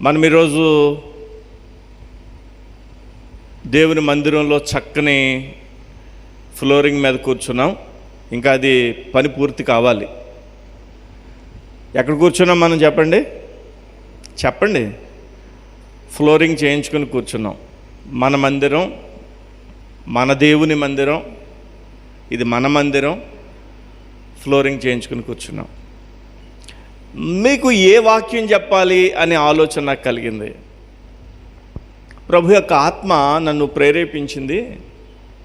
మనం ఈరోజు దేవుని మందిరంలో చక్కని ఫ్లోరింగ్ మీద కూర్చున్నాం. ఇంకా అది పని పూర్తి కావాలి. ఎక్కడ కూర్చున్నాం మనం చెప్పండి. ఫ్లోరింగ్ చేయించుకొని కూర్చున్నాం. మన మందిరం, మన దేవుని మందిరం, ఇది మన మందిరం. ఫ్లోరింగ్ చేయించుకొని కూర్చున్నాం. మీకు ఏ వాక్యం చెప్పాలి అనే ఆలోచన నాకు కలిగింది. ప్రభు యొక్క ఆత్మ నన్ను ప్రేరేపించింది.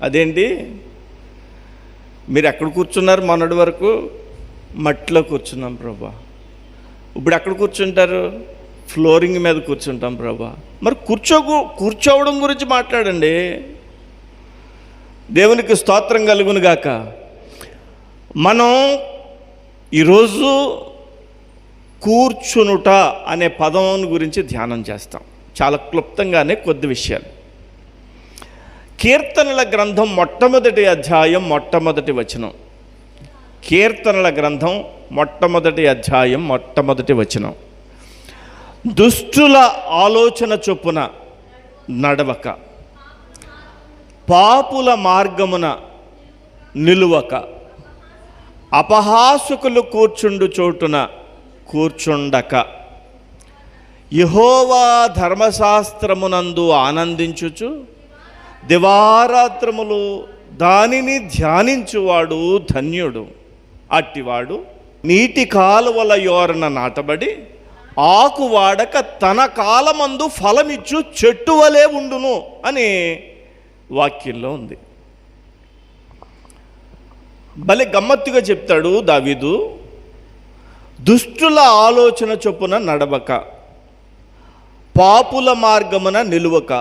అదేంటి, మీరు ఎక్కడ కూర్చున్నారు? మొన్నటి వరకు మట్టిలో కూర్చున్నాం ప్రభా. ఇప్పుడు ఎక్కడ కూర్చుంటారు? ఫ్లోరింగ్ మీద కూర్చుంటాం ప్రభా. మరి కూర్చోవడం గురించి మాట్లాడండి. దేవునికి స్తోత్రం కలుగును గాక. మనం ఈరోజు కూర్చునుట అనే పదం గురించి ధ్యానం చేస్తాం. చాలా క్లుప్తంగానే కొద్ది విషయాలు. కీర్తనల గ్రంథం మొట్టమొదటి అధ్యాయం మొట్టమొదటి వచనం. కీర్తనల గ్రంథం మొట్టమొదటి అధ్యాయం మొట్టమొదటి వచనం. దుష్టుల ఆలోచన చొప్పున నడవక, పాపుల మార్గమున నిలువక, అపహాసకులు కూర్చుండు చోటున కూర్చుండక, యెహోవా ధర్మశాస్త్రమునందు ఆనందించుచు దివారాత్రములు దానిని ధ్యానించువాడు ధన్యుడు. అట్టివాడు నీటి కాలువల యోరన నాటబడి ఆకు వాడక తన కాలమందు ఫలమిచ్చు చెట్టు వలె ఉండును అని వాక్యంలో ఉంది. భలే గమ్మత్తుగా చెప్తాడు దావీదు. దుష్టుల ఆలోచన చొప్పున నడవక, పాపుల మార్గమున నిలువక,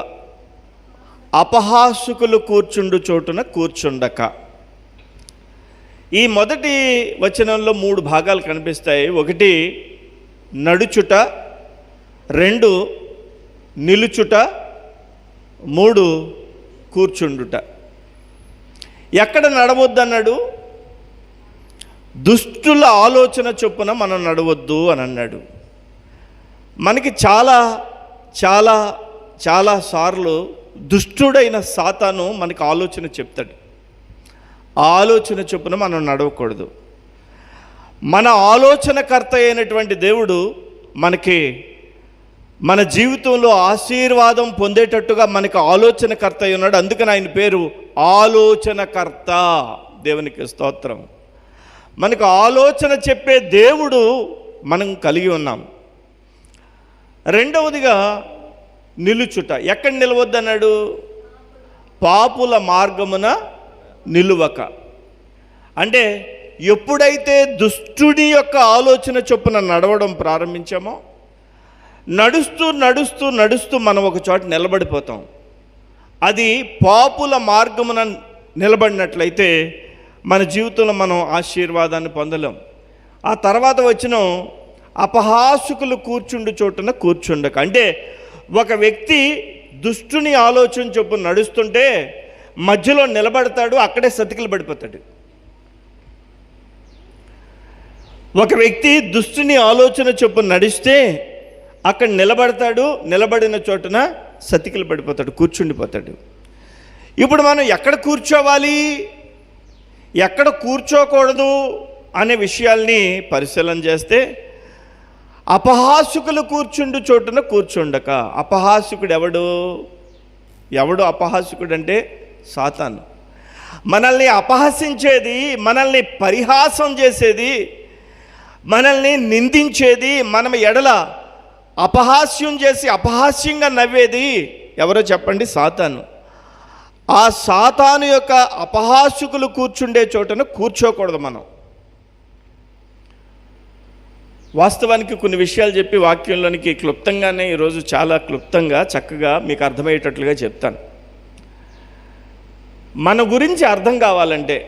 అపహాసకులు కూర్చుండు చోటున కూర్చుండక. ఈ మొదటి వచనంలో 3 భాగాలు కనిపిస్తాయి. 1 నడుచుట, 2 నిలుచుట, 3 కూర్చుండుట. ఎక్కడ నడవద్దన్నాడు? దుష్టుల ఆలోచన చొప్పున మనం నడవద్దు అని అన్నాడు. మనకి చాలా చాలా చాలా సార్లు దుష్టుడైన సాతాను మనకు ఆలోచన చెప్తాడు. ఆ ఆలోచన చొప్పున మనం నడవకూడదు. మన ఆలోచనకర్త అయినటువంటి దేవుడు మనకి మన జీవితంలో ఆశీర్వాదం పొందేటట్టుగా మనకు ఆలోచనకర్త అయి ఉన్నాడు. అందుకని ఆయన పేరు ఆలోచనకర్త. దేవునికి స్తోత్రం. మనకు ఆలోచన చెప్పే దేవుడు మనం కలిగి ఉన్నాం. రెండవదిగా నిలుచుట. ఎక్కడ నిలవద్దన్నాడు? పాపుల మార్గమున నిలువక. అంటే ఎప్పుడైతే దుష్టుడి యొక్క ఆలోచన చొప్పున నడవడం ప్రారంభించామో, నడుస్తూ నడుస్తూ నడుస్తూ మనం ఒక చోట నిలబడిపోతాం. అది పాపుల మార్గమున నిలబడినట్లయితే మన జీవితంలో మనం ఆశీర్వాదాన్ని పొందలేం. ఆ తర్వాత వచ్చిన అపహాసకులు కూర్చుండు చోటున కూర్చుండక. అంటే ఒక వ్యక్తి దుష్టుని ఆలోచన చొప్పున నడుస్తుంటే మధ్యలో నిలబడతాడు, అక్కడే సతికిలు పడిపోతాడు. ఒక వ్యక్తి దుష్టుని ఆలోచన చొప్పున నడిస్తే అక్కడ నిలబడతాడు, నిలబడిన చోటున సతికిలు పడిపోతాడు, కూర్చుండిపోతాడు. ఇప్పుడు మనం ఎక్కడ కూర్చోవాలి, ఎక్కడ కూర్చోకూడదు అనే విషయాల్ని పరిశీలన చేస్తే, అపహాసకులు కూర్చుండు చోటున కూర్చుండక. అపహాసకుడు ఎవడు అపహాసకుడు అంటే సాతాను. మనల్ని అపహసించేది, మనల్ని పరిహాసం చేసేది, మనల్ని నిందించేది, మనం ఎడల అపహాస్యం చేసి అపహాస్యంగా నవ్వేది ఎవరో చెప్పండి? సాతాను. ఆ సాతాను యొక్క అపహాసకులు కూర్చుండే చోటన కూర్చోకూడదు మనం. వాస్తవానికి కొన్ని విషయాలు చెప్పి వాక్యంలోనికి క్లుప్తంగానే ఈరోజు చాలా క్లుప్తంగా చక్కగా మీకు అర్థమయ్యేటట్లుగా చెప్తాను. మన గురించి అర్థం కావాలంటే,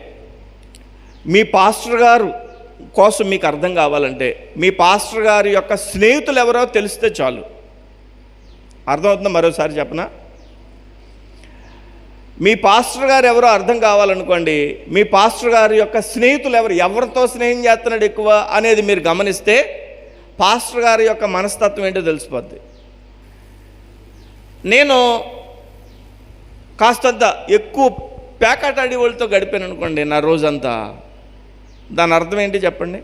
మీ పాస్టర్ గారు కోసం మీకు అర్థం కావాలంటే, మీ పాస్టర్ గారి యొక్క స్నేహితులు ఎవరో తెలిస్తే చాలు. అర్థమవుతుందా? మరోసారి చెప్పనా? మీ పాస్టర్ గారు ఎవరో అర్థం కావాలనుకోండి, మీ పాస్టర్ గారి యొక్క స్నేహితులు ఎవరితో స్నేహం చేస్తున్నాడు ఎక్కువ అనేది మీరు గమనిస్తే పాస్టర్ గారి యొక్క మనస్తత్వం ఏంటో తెలిసిపోద్ది. నేను కాస్తంత ఎక్కువ పేకాటాడి వాళ్ళతో గడిపాను అనుకోండి నా రోజంతా, దాని అర్థం ఏంటి చెప్పండి?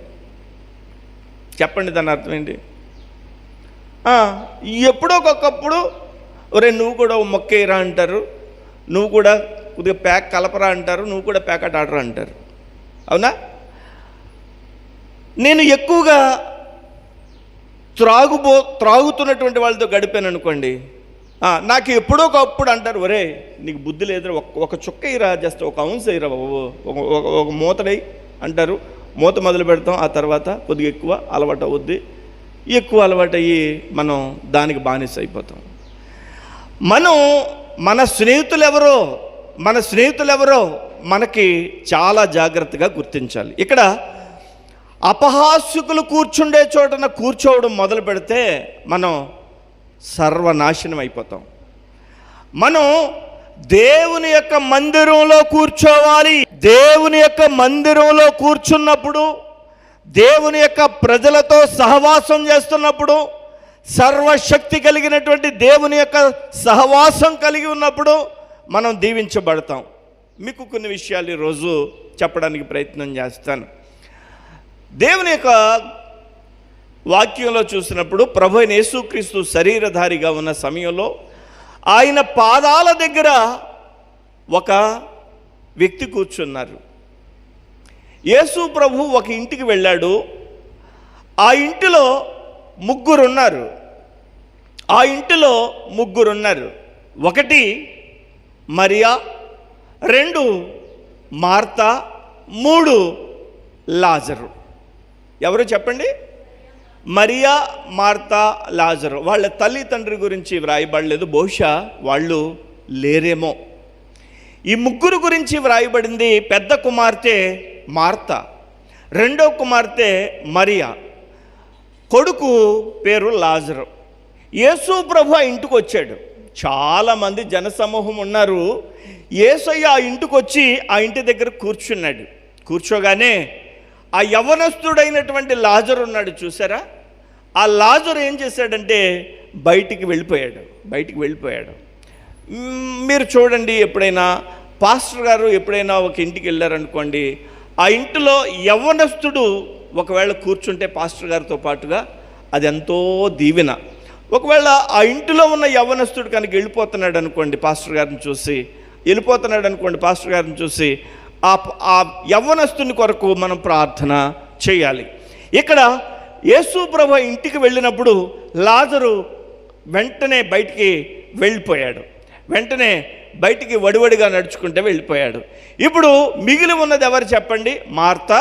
దాని అర్థం ఏంటి? ఎప్పుడో ఒకప్పుడు ఒరే నువ్వు కూడా మొక్కేయరా అంటారు, నువ్వు కూడా కొద్దిగా ప్యాక్ కలపరా అంటారు, నువ్వు కూడా ప్యాకెట్ ఆడరా అంటారు. అవునా? నేను ఎక్కువగా త్రాగుతున్నటువంటి వాళ్ళతో గడిపాను అనుకోండి, నాకు ఎప్పుడో ఒకప్పుడు అంటారు, ఒరే నీకు బుద్ధి లేదురా, ఒక చుక్క ఇరా, జస్ట్ ఒక ఔన్స్ ఇరా, ఒక మూతడై అంటారు. మూత మొదలు పెడతాం, ఆ తర్వాత కొద్దిగా ఎక్కువ అలవాటు అవుద్ది, ఎక్కువ అలవాటు అయ్యి మనం దానికి బానిస అయిపోతాం. మన స్నేహితులు ఎవరో మనకి చాలా జాగ్రత్తగా గుర్తించాలి. ఇక్కడ అపహాస్యకులు కూర్చుండే చోటన కూర్చోవడం మొదలు పెడితే మనం సర్వనాశనం అయిపోతాం. మనం దేవుని యొక్క మందిరంలో కూర్చోవాలి. దేవుని యొక్క మందిరంలో కూర్చున్నప్పుడు, దేవుని యొక్క ప్రజలతో సహవాసం చేస్తున్నప్పుడు, సర్వశక్తి కలిగినటువంటి దేవుని యొక్క సహవాసం కలిగి ఉన్నప్పుడు మనం దీవించబడతాం. మీకు కొన్ని విషయాలు ఈరోజు చెప్పడానికి ప్రయత్నం చేస్తాను. దేవుని యొక్క వాక్యంలో చూసినప్పుడు ప్రభు అయిన యేసుక్రీస్తు శరీరధారిగా ఉన్న సమయంలో ఆయన పాదాల దగ్గర ఒక వ్యక్తి కూర్చున్నారు. యేసు ప్రభు ఒక ఇంటికి వెళ్ళాడు. ఆ ఇంటిలో ముగ్గురున్నారు. ఒకటి మరియా, 2 మార్తా, 3 లాజరు. ఎవరు చెప్పండి? మరియా, మార్తా, లాజరు. వాళ్ళ తల్లిదండ్రుల గురించి వ్రాయబడలేదు, బహుశా వాళ్ళు లేరేమో. ఈ ముగ్గురు గురించి వ్రాయబడింది. పెద్ద కుమార్తె మార్తా, రెండో కుమార్తె మరియా, కొడుకు పేరు లాజరు. యేసు ప్రభు ఆ ఇంటికి వచ్చాడు. చాలామంది జనసమూహం ఉన్నారు. యేసయ్య ఆ ఇంటికి వచ్చి ఆ ఇంటి దగ్గర కూర్చున్నాడు. కూర్చోగానే ఆ యవ్వనస్తుడైనటువంటి లాజరు ఉన్నాడు, చూసారా? ఆ లాజరు ఏం చేశాడంటే బయటికి వెళ్ళిపోయాడు. మీరు చూడండి, ఎప్పుడైనా పాస్టర్ గారు ఎప్పుడైనా ఒక ఇంటికి వెళ్ళారనుకోండి, ఆ ఇంటిలో యవ్వనస్తుడు ఒకవేళ కూర్చుంటే పాస్టర్ గారితో పాటుగా అది ఎంతో దీవెన. ఒకవేళ ఆ ఇంటిలో ఉన్న యవ్వనస్తుడు కనుక వెళ్ళిపోతున్నాడు అనుకోండి పాస్టర్ గారిని చూసి, ఆ యవ్వనస్తుని కొరకు మనం ప్రార్థన చేయాలి. ఇక్కడ యేసు ప్రభు ఇంటికి వెళ్ళినప్పుడు లాజరు వెంటనే వడివడిగా నడుచుకుంటే వెళ్ళిపోయాడు. ఇప్పుడు మిగిలి ఉన్నది ఎవరు చెప్పండి? మార్తా,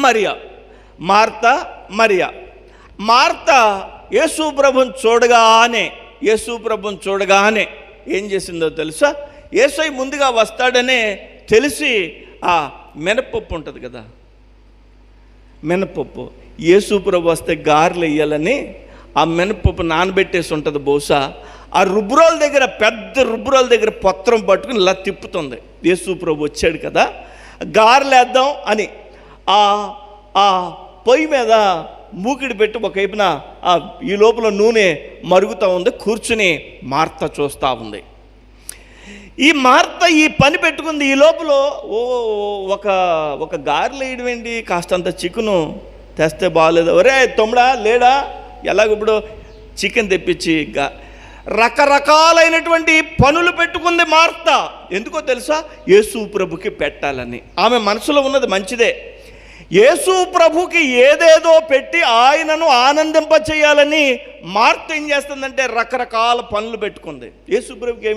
మరియా. మార్తా యేసు ప్రభుని చూడగానే ఏం చేసిందో తెలుసా? యేసయ్య ముందుగా వస్తాడనే తెలిసి ఆ మినపప్పు ఉంటుంది కదా, మినపప్పు, యేసు ప్రభు వస్తే గారెలు వేయాలని ఆ మినపప్పు నానబెట్టేసి ఉంటుంది బహుశా. ఆ పెద్ద రుబ్బురోల దగ్గర పత్రం పట్టుకుని ఇలా తిప్పుతుంది. యేసు ప్రభు వచ్చాడు కదా, గారెలేద్దాం అని ఆ పొయ్యి మీద మూకిడి పెట్టి ఒకవైపున ఈ లోపల నూనె మరుగుతూ ఉంది. కూర్చుని మార్త చూస్తూ ఉంది. ఈ మార్త ఈ పని పెట్టుకుంది. ఈ లోపల ఒక గారెలు వేయడం ఏంటి, కాస్తంత చికెను తెస్తే బాగాలేదు, ఒరే తమ్ముడా లేడా, ఎలాగప్పుడు చికెన్ తెప్పించి రకరకాలైనటువంటి పనులు పెట్టుకుంది మార్త. ఎందుకో తెలుసా? యేసు ప్రభుకి పెట్టాలని. ఆమె మనసులో ఉన్నది మంచిదే. యేసు ప్రభుకి ఏదేదో పెట్టి ఆయనను ఆనందింపచేయాలని మార్త ఏం చేస్తుందంటే రకరకాల పనులు పెట్టుకుంది. యేసు ప్రభుకి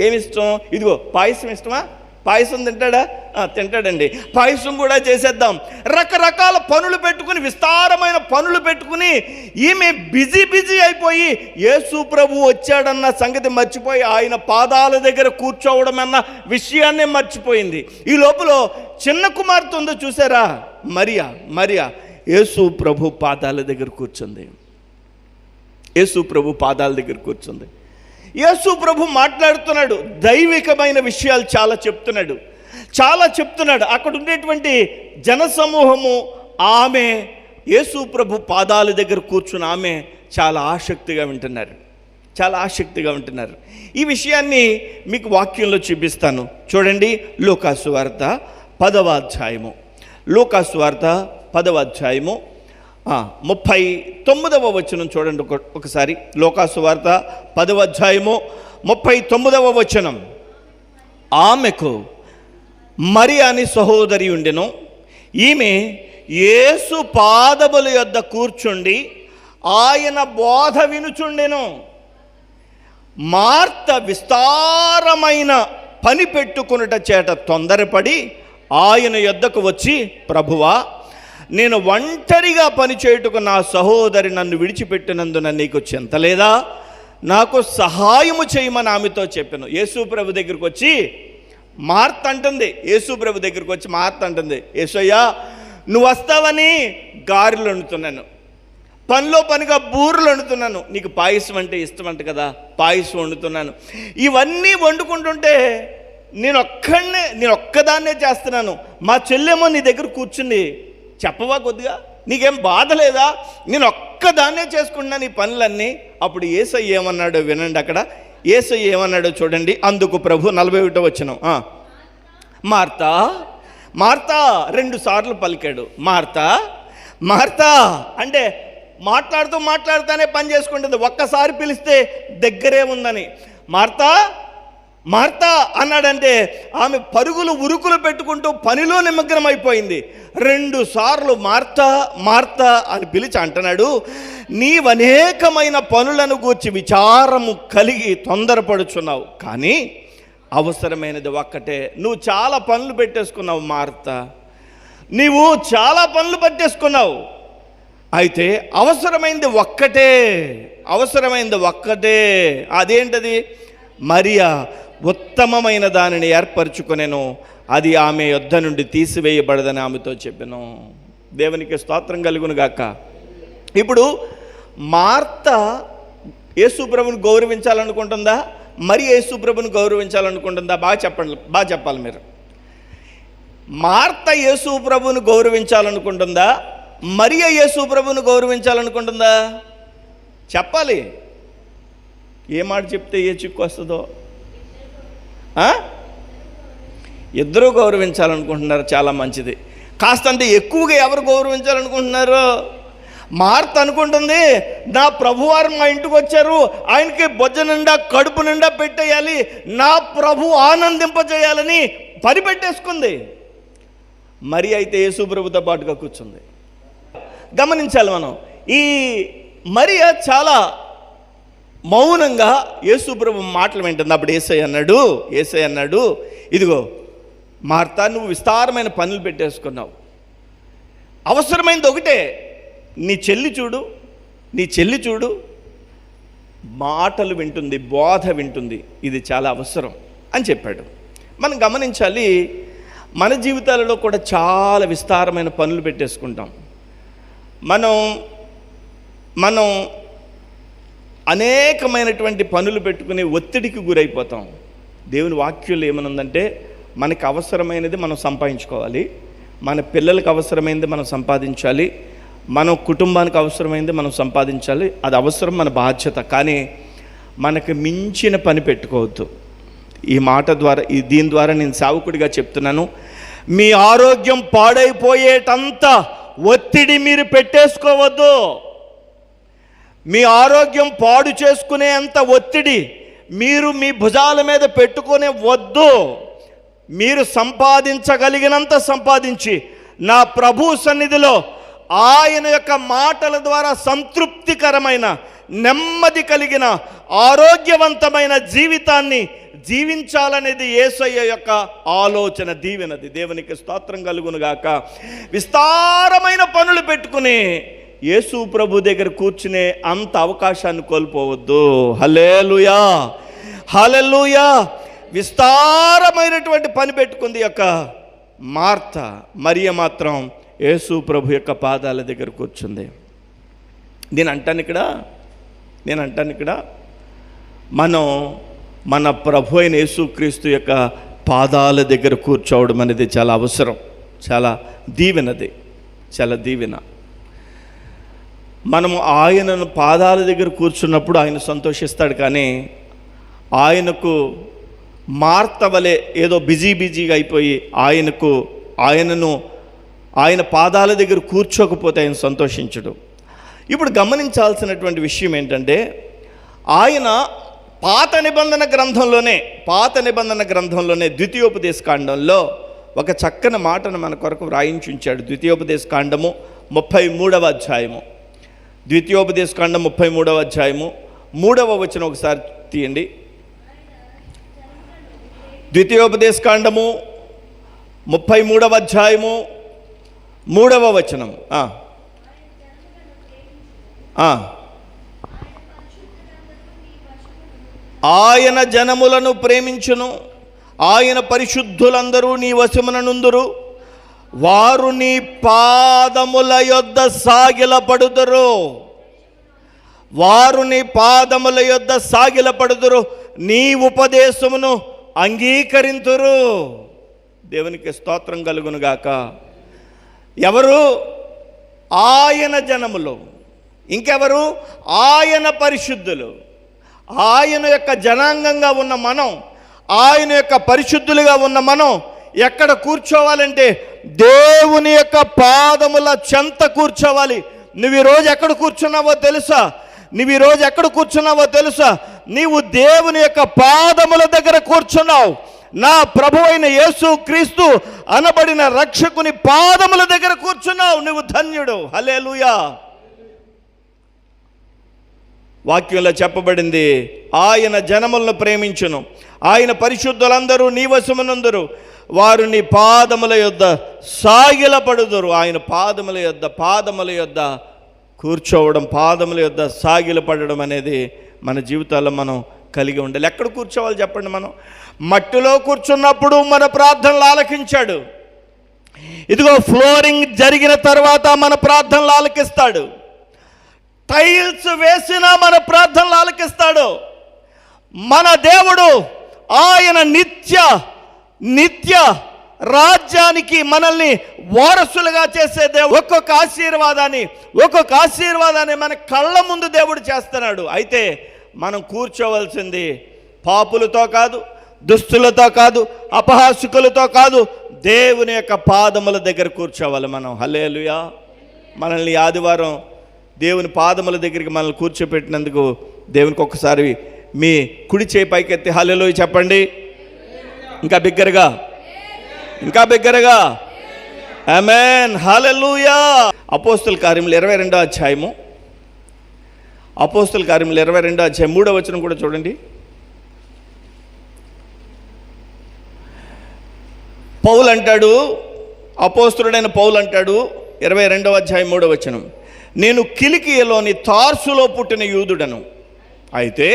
ఏమిష్టం? ఇదిగో పాయసం ఇష్టమా? పాయసం తింటాడండి. పాయసం కూడా చేసేద్దాం. రకరకాల పనులు పెట్టుకుని, విస్తారమైన పనులు పెట్టుకుని ఈమె బిజీ అయిపోయి యేసు ప్రభు వచ్చాడన్న సంగతి మర్చిపోయి ఆయన పాదాల దగ్గర కూర్చోవడం అన్న విషయాన్నే మర్చిపోయింది. ఈ లోపల చిన్న కుమార్తె ఉందో చూసారా, మరియా యేసు ప్రభు పాదాల దగ్గర కూర్చుంది. యేసు ప్రభు మాట్లాడుతున్నాడు. దైవికమైన విషయాలు చాలా చెప్తున్నాడు. అక్కడ ఉండేటువంటి జనసమూహము ఆమె యేసు ప్రభు పాదాల దగ్గర కూర్చుని ఆమె చాలా ఆసక్తిగా వింటున్నారు. చాలా ఆసక్తిగా ఉంటున్నారు. ఈ విషయాన్ని మీకు వాక్యంలో చూపిస్తాను. చూడండి, లూకాసు వార్త 10వ అధ్యాయము. లూకాసు వార్త 10వ అధ్యాయము 39వ వచనం చూడండి ఒకసారి. లూకాసు వార్త 10వ అధ్యాయము 39వ వచనం. ఆమెకు మరియా అని సహోదరి ఉండెను. ఈమె యేసు పాదముల యొద్ద కూర్చుండి ఆయన బోధ వినుచుండెను. మార్త విస్తారమైన పని పెట్టుకొనుట చేత తొందరపడి ఆయన యొద్దకు వచ్చి, ప్రభువా, నేను ఒంటరిగా పని చేయుటకు నా సహోదరి నన్ను విడిచిపెట్టినందున నీకు చింతలేదా? నాకు సహాయము చేయమని ఆమెతో చెప్పాను. యేసు ప్రభు దగ్గరికి వచ్చి మార్త అంటుంది, యేసు ప్రభు దగ్గరికి వచ్చి మార్త అంటుంది, యేసయ్యా, నువ్వు వస్తావని గారెలు వండుతున్నాను, పనిలో పనిగా బూరెలు వండుతున్నాను, నీకు పాయసం అంటే ఇష్టం అంట కదా, పాయసం వండుతున్నాను. ఇవన్నీ వండుకుంటుంటే నేను ఒక్కదాన్నే చేస్తున్నాను. మా చెల్లెమో నీ దగ్గర కూర్చుంది, చెప్పవా కొద్దిగా, నీకేం బాధ లేదా? నేను ఒక్కదాన్నే చేసుకుంటున్నాను ఈ పనులన్నీ. అప్పుడు యేసయ్య ఏమన్నాడో వినండి. అక్కడ యేసయ్య ఏమన్నాడో చూడండి. అందుకు ప్రభు 41వ వచనం, మార్తా మార్తా 2 సార్లు పలికాడు. మార్తా మార్తా అంటే మాట్లాడుతూనే పని చేసుకుంటుంది. ఒక్కసారి పిలిస్తే దగ్గరే ఉందని. మార్తా మార్తా అన్నాడంటే ఆమె పరుగులు ఉరుకులు పెట్టుకుంటూ పనిలో నిమగ్నం అయిపోయింది. 2 సార్లు మార్తా మార్తా అని పిలిచి అంటున్నాడు, నీవనేకమైన పనులను గూర్చి విచారము కలిగి తొందరపడుచున్నావు, కానీ అవసరమైనది ఒక్కటే. నువ్వు చాలా పనులు పెట్టేసుకున్నావు మార్తా, నీవు చాలా పనులు పెట్టేసుకున్నావు. అయితే అవసరమైంది ఒక్కటే. అదేంటది? మరియా ఉత్తమమైన దానిని ఏర్పరచుకునేను, అది ఆమె యొద్ద నుండి తీసివేయబడదని ఆమెతో చెప్పాను. దేవునికి స్తోత్రం కలుగును గాక. ఇప్పుడు మార్త యేసు ప్రభుని గౌరవించాలనుకుంటుందా? మరి యేసు ప్రభుని గౌరవించాలనుకుంటుందా? బాగా చెప్పాలి మీరు. మార్త యేసు ప్రభుని గౌరవించాలనుకుంటుందా? మరియ యేసు ప్రభుని గౌరవించాలనుకుంటుందా? చెప్పాలి. ఏ మాట చెప్తే ఏ చిక్కు వస్తుందో. ఇద్దరూ గౌరవించాలనుకుంటున్నారు, చాలా మంచిది. కాస్తంటే ఎక్కువగా ఎవరు గౌరవించాలనుకుంటున్నారు? మార్త అనుకుంటుంది, నా ప్రభువారు మా ఇంటికి వచ్చారు, ఆయనకి బొజ్జ నిండా కడుపు నిండా పెట్టేయాలి, నా ప్రభు ఆనందింపజేయాలని పని పెట్టేసుకుంది. మరి అయితే యేసు ప్రభుతో పాటుగా కూర్చుంది. గమనించాలి మనం. ఈ మరియ చాలా మౌనంగా యేసు ప్రభు మాటలు వింటుంది. అప్పుడు యేసయ్య అన్నాడు, ఇదిగో మార్తా, నువ్వు విస్తారమైన పనులు పెట్టేసుకున్నావు, అవసరమైంది ఒకటే. నీ చెల్లి చూడు మాటలు వింటుంది, బోధ వింటుంది, ఇది చాలా అవసరం అని చెప్పాడు. మనం గమనించాలి, మన జీవితాలలో కూడా చాలా విస్తారమైన పనులు పెట్టేసుకుంటాం. మనం అనేకమైనటువంటి పనులు పెట్టుకుని ఒత్తిడికి గురైపోతాం. దేవుని వాక్యంలో ఏమనుందంటే, మనకి అవసరమైనది మనం సంపాదించుకోవాలి, మన పిల్లలకు అవసరమైనది మనం సంపాదించాలి, మన కుటుంబానికి అవసరమైనది మనం సంపాదించాలి. అది అవసరం, మన బాధ్యత. కానీ మనకు మించిన పని పెట్టుకోవద్దు. ఈ మాట ద్వారా, దీని ద్వారా నేను సేవకుడిగా చెప్తున్నాను, మీ ఆరోగ్యం పాడైపోయేటంత ఒత్తిడి మీరు పెట్టేసుకోవద్దు. మీ ఆరోగ్యం పాడు చేసుకునే అంత ఒత్తిడి మీరు మీ భుజాల మీద పెట్టుకునే వద్దు. మీరు సంపాదించగలిగినంత సంపాదించి నా ప్రభు సన్నిధిలో ఆయన యొక్క మాటల ద్వారా సంతృప్తికరమైన, నెమ్మది కలిగిన, ఆరోగ్యవంతమైన జీవితాన్ని జీవించాలనేది యేసయ్య యొక్క ఆలోచన, దీవెనది. దేవునికి స్తోత్రం కలుగునుగాక. విస్తారమైన పనులు పెట్టుకుని యేసు ప్రభు దగ్గర కూర్చునే అంత అవకాశాన్ని కోల్పోవద్దు. హల్లెలూయా, హల్లెలూయా. విస్తారమైనటువంటి పని పెట్టుకుంది యొక్క మార్త. మరియ మాత్రం యేసు ప్రభు యొక్క పాదాల దగ్గర కూర్చుంది. నేను అంటాను ఇక్కడ మనం మన ప్రభు అయిన యేసుక్రీస్తు యొక్క పాదాల దగ్గర కూర్చోవడం అనేది చాలా అవసరం, చాలా దీవెనది, చాలా దీవెన. మనము ఆయనను పాదాల దగ్గర కూర్చున్నప్పుడు ఆయన సంతోషిస్తాడు. కానీ ఆయనకు మార్త వలె ఏదో బిజీగా అయిపోయి ఆయన పాదాల దగ్గర కూర్చోకపోతే ఆయన సంతోషించడు. ఇప్పుడు గమనించాల్సినటువంటి విషయం ఏంటంటే, ఆయన పాత నిబంధన గ్రంథంలోనే ద్వితీయోపదేశ కాండంలో ఒక చక్కని మాటను మన కొరకు వ్రాయించి ఉంచాడు. ద్వితీయోపదేశ కాండము 33వ అధ్యాయము, ద్వితీయోపదేశ కాండం 33వ అధ్యాయము 3వ వచనం ఒకసారి తీయండి. ద్వితీయోపదేశ కాండము 33వ అధ్యాయము 3వ వచనం. ఆయన జనములను ప్రేమించును, ఆయన పరిశుద్ధులందరూ నీ వశమునందురు, వారు నీ పాదముల యొద్ద సాగిలపడుదురు, నీ ఉపదేశమును అంగీకరింతురు. దేవునికి స్తోత్రం కలుగునుగాక. ఎవరు? ఆయన జనములు. ఇంకెవరు? ఆయన పరిశుద్ధులు. ఆయన యొక్క జనాంగంగా ఉన్న మనం, ఆయన యొక్క పరిశుద్ధులుగా ఉన్న మనం ఎక్కడ కూర్చోవాలంటే దేవుని యొక్క పాదముల చెంత కూర్చోవాలి. నువ్వు ఈరోజు ఎక్కడ కూర్చున్నావో తెలుసా? నీవు దేవుని యొక్క పాదముల దగ్గర కూర్చున్నావు. నా ప్రభు అయిన యేసు క్రీస్తు అనబడిన రక్షకుని పాదముల దగ్గర కూర్చున్నావు. నువ్వు ధన్యుడు. హల్లెలూయా. వాక్యంలో చెప్పబడింది, ఆయన జనములను ప్రేమించును, ఆయన పరిశుద్ధులందరూ నీ వశమునందురు, వారు నీ పాదముల యొద్ద సాగిలపడుదురు. ఆయన పాదముల యొద్ద కూర్చోవడం, పాదముల యొద్ద సాగిలపడడం అనేది మన జీవితాల్లో మనం కలిగి ఉండాలి. ఎక్కడ కూర్చోవాలి చెప్పండి? మనం మట్టిలో కూర్చున్నప్పుడు మన ప్రార్థనలు ఆలకించాడు. ఇదిగో ఫ్లోరింగ్ జరిగిన తర్వాత మన ప్రార్థనలు ఆలకిస్తాడు. టైల్స్ వేసినా మన ప్రార్థనలు ఆలకిస్తాడు. మన దేవుడు ఆయన నిత్య రాజ్యానికి మనల్ని వారసులుగా చేసే దేవుడు. ఒక్కొక్క ఆశీర్వాదాన్ని మన కళ్ళ ముందు దేవుడు చేస్తున్నాడు. అయితే మనం కూర్చోవలసింది పాపులతో కాదు, దుస్తులతో కాదు, అపహాసుకులతో కాదు, దేవుని యొక్క పాదముల దగ్గర కూర్చోవాలి మనం. హల్లెలూయా. మనల్ని ఆదివారం దేవుని పాదముల దగ్గరికి మనల్ని కూర్చోపెట్టినందుకు దేవునికి ఒక్కసారి మీ కుడి చేయి పైకెత్తి హల్లెలూయా చెప్పండి. ఇంకా బిగ్గరగా ఆమేన్. హల్లెలూయా. అపోస్తల కార్యములు 22వ అధ్యాయము, 3వ వచనం కూడా చూడండి. పౌలు అంటాడు, అపోస్తలుడైన పౌలు అంటాడు, 22వ అధ్యాయం 3వ వచనం, నేను కిలికియలోని తార్సులో పుట్టిన యూదుడను, అయితే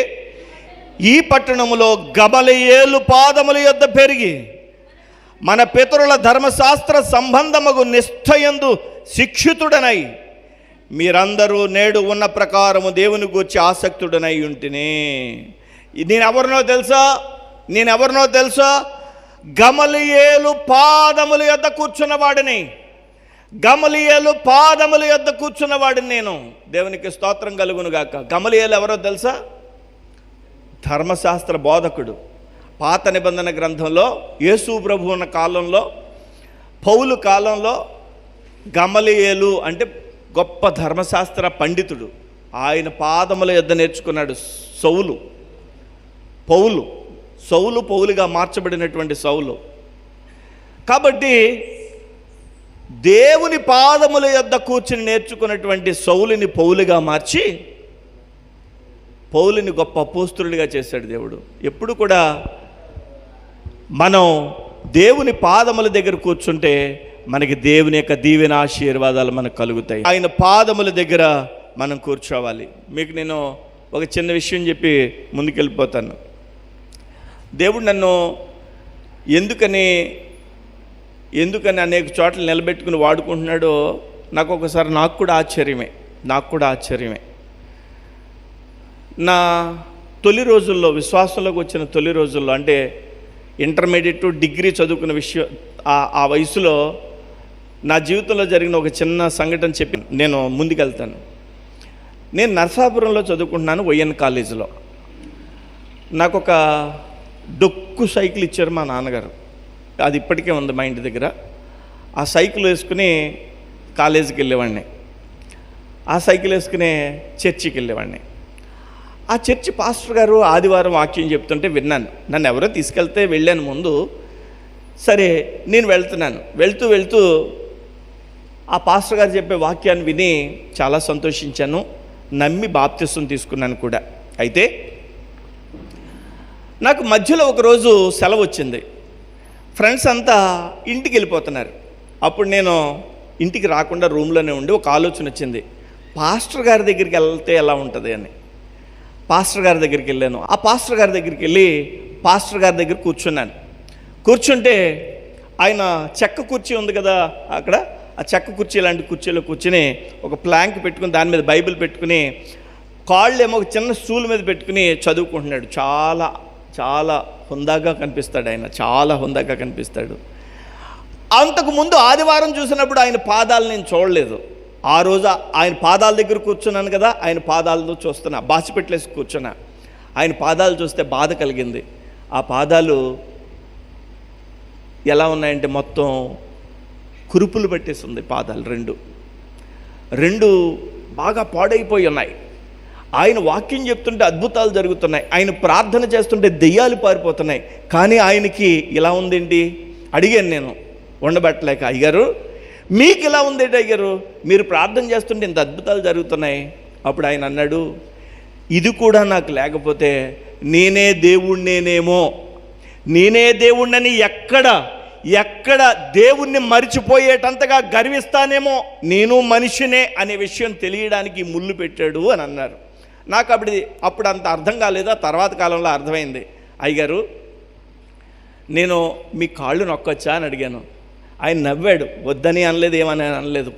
ఈ పట్టణములో గమలీయేలు పాదముల యొద్ద పెరిగి మన పితరుల ధర్మశాస్త్ర సంబంధముగు నిష్ఠయందు శిక్షితుడనై మీరందరూ నేడు ఉన్న ప్రకారము దేవుని గూర్చి ఆసక్తుడనై ఉంటిని. నేనెవరినో తెలుసా? గమలీయేలు పాదముల యొద్ద కూర్చున్నవాడిని నేను. దేవునికి స్తోత్రం కలుగును గాక. గమలీయేలు ఎవరో తెలుసా? ధర్మశాస్త్ర బోధకుడు. పాత నిబంధన గ్రంథంలో యేసు ప్రభు ఉన్న కాలంలో, పౌలు కాలంలో గమలీయేలు అంటే గొప్ప ధర్మశాస్త్ర పండితుడు. ఆయన పాదముల యొద్ద నేర్చుకున్నాడు పౌలుగా మార్చబడినటువంటి సౌలు. కాబట్టి దేవుని పాదముల యొద్ద కూర్చుని నేర్చుకున్నటువంటి సౌలుని పౌలుగా మార్చి పౌలుని గొప్ప అపోస్తలుడిగా చేశాడు దేవుడు. ఎప్పుడు కూడా మనం దేవుని పాదముల దగ్గర కూర్చుంటే మనకి దేవుని యొక్క దీవెన ఆశీర్వాదాలు మనకు కలుగుతాయి. ఆయన పాదముల దగ్గర మనం కూర్చోవాలి. మీకు నేను ఒక చిన్న విషయం చెప్పి ముందుకెళ్ళిపోతాను. దేవుడు నన్ను ఎందుకని అనేక చోట్ల నిలబెట్టుకుని వాడుకుంటున్నాడో నాకు ఒకసారి నాకు కూడా ఆశ్చర్యమే. నా తొలి రోజుల్లో, విశ్వాసంలోకి వచ్చిన తొలి రోజుల్లో, అంటే ఇంటర్మీడియట్ డిగ్రీ చదువుకున్న ఆ వయసులో నా జీవితంలో జరిగిన ఒక చిన్న సంఘటన చెప్పి నేను ముందుకెళ్తాను. నేను నరసాపురంలో చదువుకుంటున్నాను, వైఎన్ కాలేజీలో. నాకు ఒక డొక్కు సైకిల్ ఇచ్చారు మా నాన్నగారు. అది ఇప్పటికే ఉంది మా ఇంటి దగ్గర. ఆ సైకిల్ వేసుకుని కాలేజీకి వెళ్ళేవాడిని, ఆ సైకిల్ వేసుకునే చర్చికి వెళ్ళేవాడిని. ఆ చర్చి పాస్టర్ గారు ఆదివారం వాక్యం చెప్తుంటే విన్నాను. నన్ను ఎవరో తీసుకెళ్తే వెళ్ళాను ముందు. సరే నేను వెళ్తూ ఆ పాస్టర్ గారు చెప్పే వాక్యాన్ని విని చాలా సంతోషించాను, నమ్మి బాప్తిసం తీసుకున్నాను కూడా. అయితే నాకు మధ్యలో ఒకరోజు సెలవు వచ్చింది. ఫ్రెండ్స్ అంతా ఇంటికి వెళ్ళిపోతున్నారు. అప్పుడు నేను ఇంటికి రాకుండా రూమ్లోనే ఉండి ఒక ఆలోచన వచ్చింది, పాస్టర్ గారి దగ్గరికి వెళ్తే ఎలా ఉంటుంది అని. పాస్టర్ గారి దగ్గరికి వెళ్ళాను. ఆ పాస్టర్ గారి దగ్గరికి వెళ్ళి పాస్టర్ గారి దగ్గర కూర్చుంటే ఆయన చెక్క కుర్చీ ఉంది కదా అక్కడ, ఆ చెక్క కుర్చీ లాంటి కుర్చీలో కూర్చుని ఒక ప్లాంక్ పెట్టుకుని దాని మీద బైబిల్ పెట్టుకుని కాళ్ళు ఏమో ఒక చిన్న స్టూల్ మీద పెట్టుకుని చదువుకుంటున్నాడు. చాలా చాలా హుందాగా కనిపిస్తాడు ఆయన, చాలా హుందాగా కనిపిస్తాడు. అంతకుముందు ఆదివారం చూసినప్పుడు ఆయన పాదాలు నేను చూడలేదు. ఆ రోజు ఆయన పాదాల దగ్గర కూర్చున్నాను కదా, ఆయన పాదాలను చూస్తున్నా, బాసిపెట్లేసి కూర్చున్నా. ఆయన పాదాలు చూస్తే బాధ కలిగింది. ఆ పాదాలు ఎలా ఉన్నాయంటే మొత్తం కురుపులు పట్టేసి ఉంది. పాదాలు రెండు బాగా పాడైపోయి ఉన్నాయి. ఆయన వాక్యం చెప్తుంటే అద్భుతాలు జరుగుతున్నాయి, ఆయన ప్రార్థన చేస్తుంటే దెయ్యాలు పారిపోతున్నాయి. కానీ ఆయనకి ఇలా ఉందేంటి అడిగాను నేను ఉండబట్టలేక, అయ్యారు మీకు ఇలా ఉందేంటి అయ్యారు, మీరు ప్రార్థన చేస్తుంటే ఇంత అద్భుతాలు జరుగుతున్నాయి. అప్పుడు ఆయన అన్నాడు, ఇది కూడా నాకు లేకపోతే నేనే దేవుణ్ణేనేమో, నేనే దేవుణ్ణని ఎక్కడ దేవుణ్ణి మరిచిపోయేటంతగా గర్విస్తానేమో, నేను మనిషినే అనే విషయం తెలియడానికి ముళ్ళు పెట్టాడు అని అన్నారు. నాకు అప్పుడు అంత అర్థం కాలేదు. తర్వాత కాలంలో అర్థమైంది. అయ్యగారు నేను మీ కాళ్ళు నొక్కొచ్చా అని అడిగాను. ఆయన నవ్వాడు. వద్దని అనలేదు, ఏమని అనలేదు.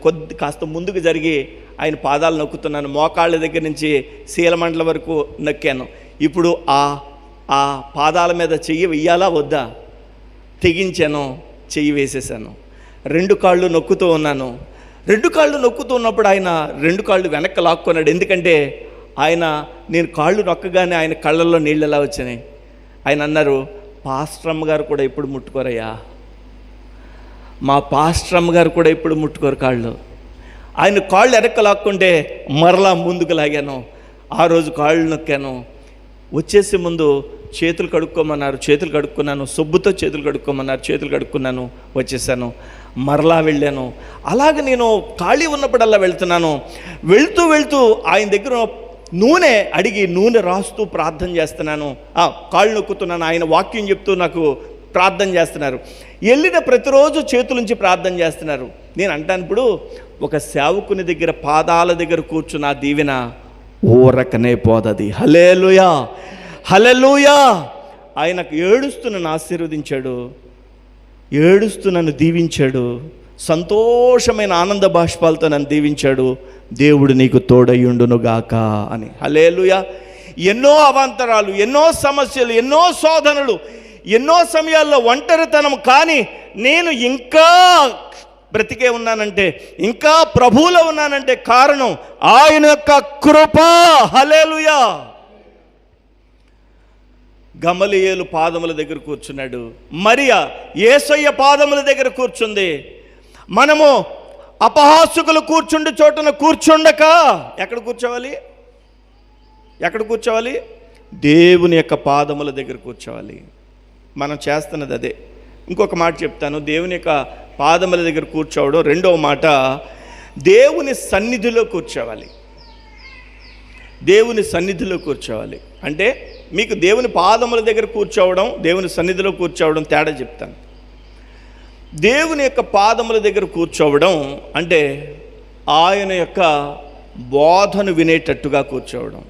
కాస్త ముందుకు జరిగి ఆయన పాదాలు నొక్కుతున్నాను. మోకాళ్ళ దగ్గర నుంచి శీలమండల వరకు నొక్కాను. ఇప్పుడు ఆ పాదాల మీద చెయ్యి వెయ్యాలా వద్దా తెగించాను, చెయ్యి వేసేసాను. 2 కాళ్ళు నొక్కుతూ ఉన్నాను. 2 కాళ్ళు నొక్కుతూ ఉన్నప్పుడు ఆయన 2 కాళ్ళు వెనక్కి లాక్కున్నాడు. ఎందుకంటే నేను కాళ్ళు నొక్కగానే ఆయన కళ్ళల్లో నీళ్ళు ఎలా వచ్చినాయి. ఆయన అన్నారు, పాస్టరమ్మ గారు కూడా ఇప్పుడు ముట్టుకోరయ్యా, మా పాస్టరమ్మ గారు కూడా ఇప్పుడు ముట్టుకోరు కాళ్ళు. ఆయన కాళ్ళు వెనక్కి లాక్కుంటే మరలా ముందుకు లాగాను. ఆ రోజు కాళ్ళు నొక్కాను. వచ్చేసే ముందు చేతులు కడుక్కోమన్నారు, చేతులు కడుక్కున్నాను. సబ్బుతో చేతులు కడుక్కోమన్నారు, చేతులు కడుక్కున్నాను, వచ్చేసాను. మరలా వెళ్ళాను. అలాగే నేను ఖాళీ ఉన్నప్పుడల్లా వెళ్తున్నాను. వెళ్తూ ఆయన దగ్గర నూనె అడిగి నూనె రాస్తూ ప్రార్థన చేస్తున్నాను. కాళ్ళు నొక్కుతున్నాను, ఆయన వాక్యం చెప్తూ నాకు ప్రార్థన చేస్తున్నారు. వెళ్ళిన ప్రతిరోజు చేతులుంచి ప్రార్థన చేస్తున్నారు. నేను అంటాను, ఇప్పుడు ఒక సేవకుని దగ్గర పాదాల దగ్గర కూర్చున్న దీవెన ఊరకనే పోదది. హల్లెలూయా, హల్లెలూయా. ఆయనకు ఏడుస్తూ నన్ను ఆశీర్వదించాడు, ఏడుస్తూ నన్ను దీవించాడు, సంతోషమైన ఆనంద బాష్పాలతో నన్ను దీవించాడు. దేవుడు నీకు తోడయ్యుండునుగాక అని. హల్లెలూయా. ఎన్నో అవాంతరాలు, ఎన్నో సమస్యలు, ఎన్నో శోధనలు, ఎన్నో సమయాల్లో ఒంటరితనం, కానీ నేను ఇంకా బ్రతికే ఉన్నానంటే, ఇంకా ప్రభువులో ఉన్నానంటే కారణం ఆయన యొక్క కృప. హల్లెలూయా. గమలీయేలు పాదముల దగ్గర కూర్చున్నాడు, మరియా యేసయ్య పాదముల దగ్గర కూర్చుంది. మనము అపహాసుకులు కూర్చుండు చోటున కూర్చుండక ఎక్కడ కూర్చోవాలి? దేవుని యొక్క పాదముల దగ్గర కూర్చోవాలి. మనం చేస్తున్నది అదే. ఇంకొక మాట చెప్తాను, దేవుని యొక్క పాదముల దగ్గర కూర్చోవడం. రెండవ మాట, దేవుని సన్నిధిలో కూర్చోవాలి. దేవుని సన్నిధిలో కూర్చోవాలి అంటే మీకు దేవుని పాదముల దగ్గర కూర్చోవడం, దేవుని సన్నిధిలో కూర్చోవడం తేడా చెప్తాను. దేవుని యొక్క పాదముల దగ్గర కూర్చోవడం అంటే ఆయన యొక్క బోధను వినేటట్టుగా కూర్చోవడం.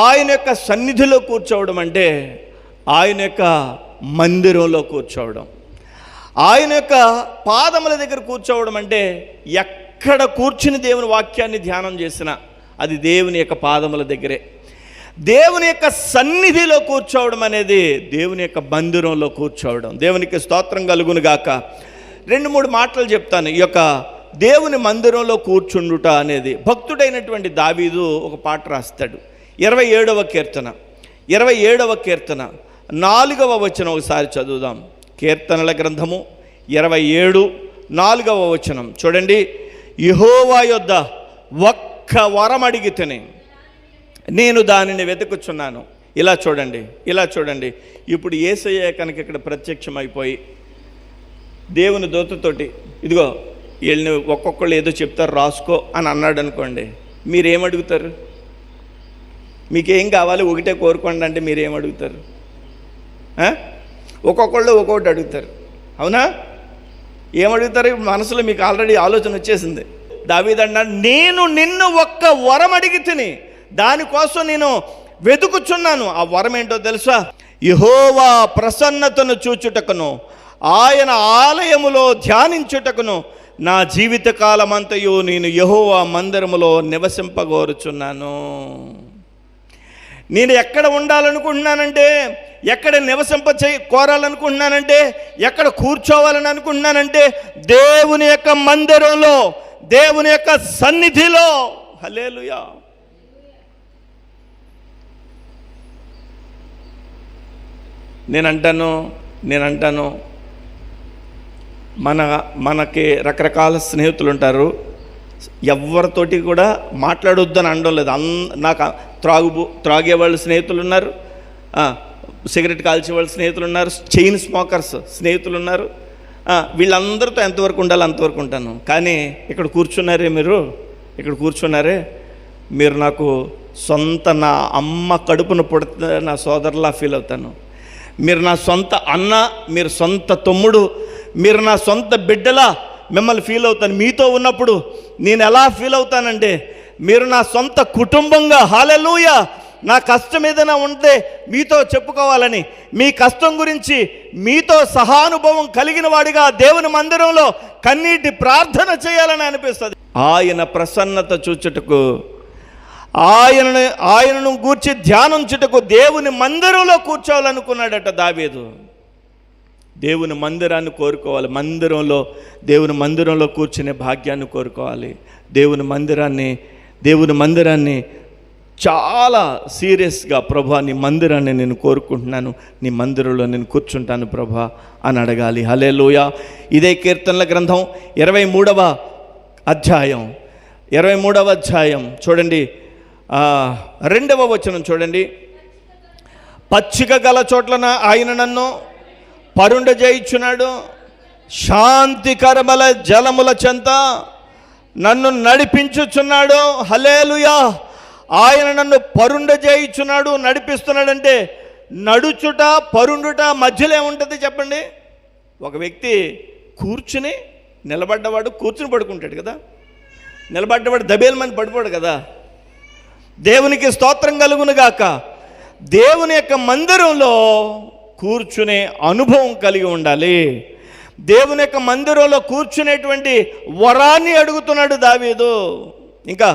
ఆయన యొక్క సన్నిధిలో కూర్చోవడం అంటే ఆయన యొక్క మందిరంలో కూర్చోవడం. ఆయన యొక్క పాదముల దగ్గర కూర్చోవడం అంటే ఎక్కడ కూర్చుని దేవుని వాక్యాన్ని ధ్యానం చేసినా అది దేవుని యొక్క పాదముల దగ్గరే. దేవుని యొక్క సన్నిధిలో కూర్చోవడం అనేది దేవుని యొక్క మందిరంలో కూర్చోవడం. దేవునికి స్తోత్రం కలుగును గాక. 2-3 మాటలు చెప్తాను. ఈ యొక్క దేవుని మందిరంలో కూర్చుండుట అనేది భక్తుడైనటువంటి దావీదు ఒక పాట రాస్తాడు. 27వ కీర్తన 4వ వచనం ఒకసారి చదువుదాం. కీర్తనల గ్రంథము 27 4వ వచనం చూడండి. యెహోవా యొద్ద ఒక్క వరం అడిగితేనే నేను దానిని వెతుకుచున్నాను. ఇలా చూడండి. ఇప్పుడు యేసయ్య కనుక ఇక్కడ ప్రత్యక్షమైపోయి దేవుని దూతతోటి ఇదిగో వీళ్ళని ఒక్కొక్కళ్ళు ఏదో చెప్తారు రాసుకో అని అన్నాడు అనుకోండి, మీరేమడుగుతారు? మీకేం కావాలి ఒకటే కోరుకోండి అంటే మీరేమడుగుతారు? ఒక్కొక్కళ్ళు ఒక్కొక్కటి అడుగుతారు, అవునా? ఏమడుగుతారు? మనసులో మీకు ఆల్రెడీ ఆలోచన వచ్చేసింది. దావీదు అన్నాడు, నేను నిన్ను ఒక్క వరం అడిగి తిని దానికోసం నేను వెతుకుచున్నాను. ఆ వరం ఏంటో తెలుసా? యెహోవా ప్రసన్నతను చూచుటకును ఆయన ఆలయములో ధ్యానించుటకును నా జీవితకాలమంతయు నేను యెహోవా మందిరములో నివసింపగోరుచున్నాను. నేను ఎక్కడ ఉండాలనుకుంటున్నానంటే, ఎక్కడ కోరాలనుకుంటున్నానంటే, ఎక్కడ కూర్చోవాలని అనుకుంటున్నానంటే దేవుని యొక్క మందిరంలో, దేవుని యొక్క సన్నిధిలో. హల్లెలూయా. నేనంటాను మనకి రకరకాల స్నేహితులు ఉంటారు. ఎవరితోటి కూడా మాట్లాడొద్దని అనడం లేదు. నాకు త్రాగే వాళ్ళ స్నేహితులు ఉన్నారు, సిగరెట్ కాల్చే వాళ్ళ స్నేహితులు ఉన్నారు, చైన్ స్మోకర్స్ స్నేహితులు ఉన్నారు. వీళ్ళందరితో ఎంతవరకు ఉండాలి అంతవరకు ఉంటాను. కానీ ఇక్కడ కూర్చున్నారే మీరు నాకు సొంత, నా అమ్మ కడుపున పుడితే నా సోదరులా ఫీల్ అవుతాను. మీరు నా సొంత అన్న, మీరు సొంత తమ్ముడు, మీరు నా సొంత బిడ్డలా మిమ్మల్ని ఫీల్ అవుతాను. మీతో ఉన్నప్పుడు నేను ఎలా ఫీల్ అవుతానంటే మీరు నా సొంత కుటుంబంగా. హల్లెలూయా. నా కష్టం ఏదైనా ఉంటే మీతో చెప్పుకోవాలని, మీ కష్టం గురించి మీతో సహానుభవం కలిగిన వాడిగా దేవుని మందిరంలో కన్నీటి ప్రార్థన చేయాలని అనిపిస్తుంది. ఆయన ప్రసన్నత చూచుటకు, ఆయనను గూర్చి ధ్యానించుటకు దేవుని మందిరంలో కూర్చోవాలనుకున్నాడట దావీదు. దేవుని మందిరాన్ని కోరుకోవాలి. దేవుని మందిరంలో కూర్చునే భాగ్యాన్ని కోరుకోవాలి. దేవుని మందిరాన్ని చాలా సీరియస్గా, ప్రభా నీ మందిరాన్ని నేను కోరుకుంటున్నాను, నీ మందిరంలో నేను కూర్చుంటాను ప్రభా అని అడగాలి. హల్లెలూయా. ఇదే కీర్తనల గ్రంథం 23వ అధ్యాయం చూడండి, 2వ వచనం చూడండి. పచ్చిక గల చోట్లన ఆయన నన్ను పరుండజేయుచున్నాడు, శాంతికరముల జలముల చెంత నన్ను నడిపించుచున్నాడు. హల్లెలూయా. ఆయన నన్ను పరుండజేయుచున్నాడు, నడిపిస్తున్నాడంటే నడుచుట పరుండుట మధ్యలో ఏముంటుంది చెప్పండి? ఒక వ్యక్తి నిలబడ్డవాడు కూర్చుని పడుకుంటాడు కదా, నిలబడ్డవాడు దబేలమని పడిపోడు కదా. దేవునికి స్తోత్రం కలుగును గాక. దేవుని యొక్క మందిరంలో కూర్చునే అనుభవం కలిగి ఉండాలి. దేవుని యొక్క మందిరంలో కూర్చునేటువంటి వరాన్ని అడుగుతున్నాడు దావీదు. ఇంకా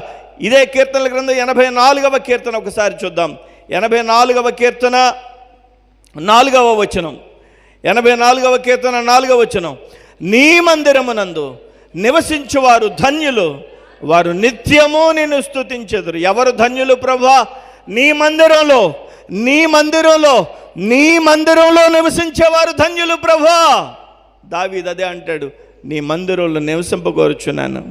ఇదే కీర్తనల గ్రంథం 84వ కీర్తన ఒకసారి చూద్దాం. 84వ కీర్తన 4వ వచనం. 84వ కీర్తన 4వ వచనం. నీ మందిరమునందు నివసించువారు ధన్యులు, వారు నిత్యము నిన్ను స్తుతించెదరు. ఎవరు ధన్యులు ప్రభువా? నీ మందిరంలో నివసించేవారు ధన్యులు ప్రభువా. దావీదు అదే అంటాడు, నీ మందిరంలో నివసింపగోరుచున్నాను,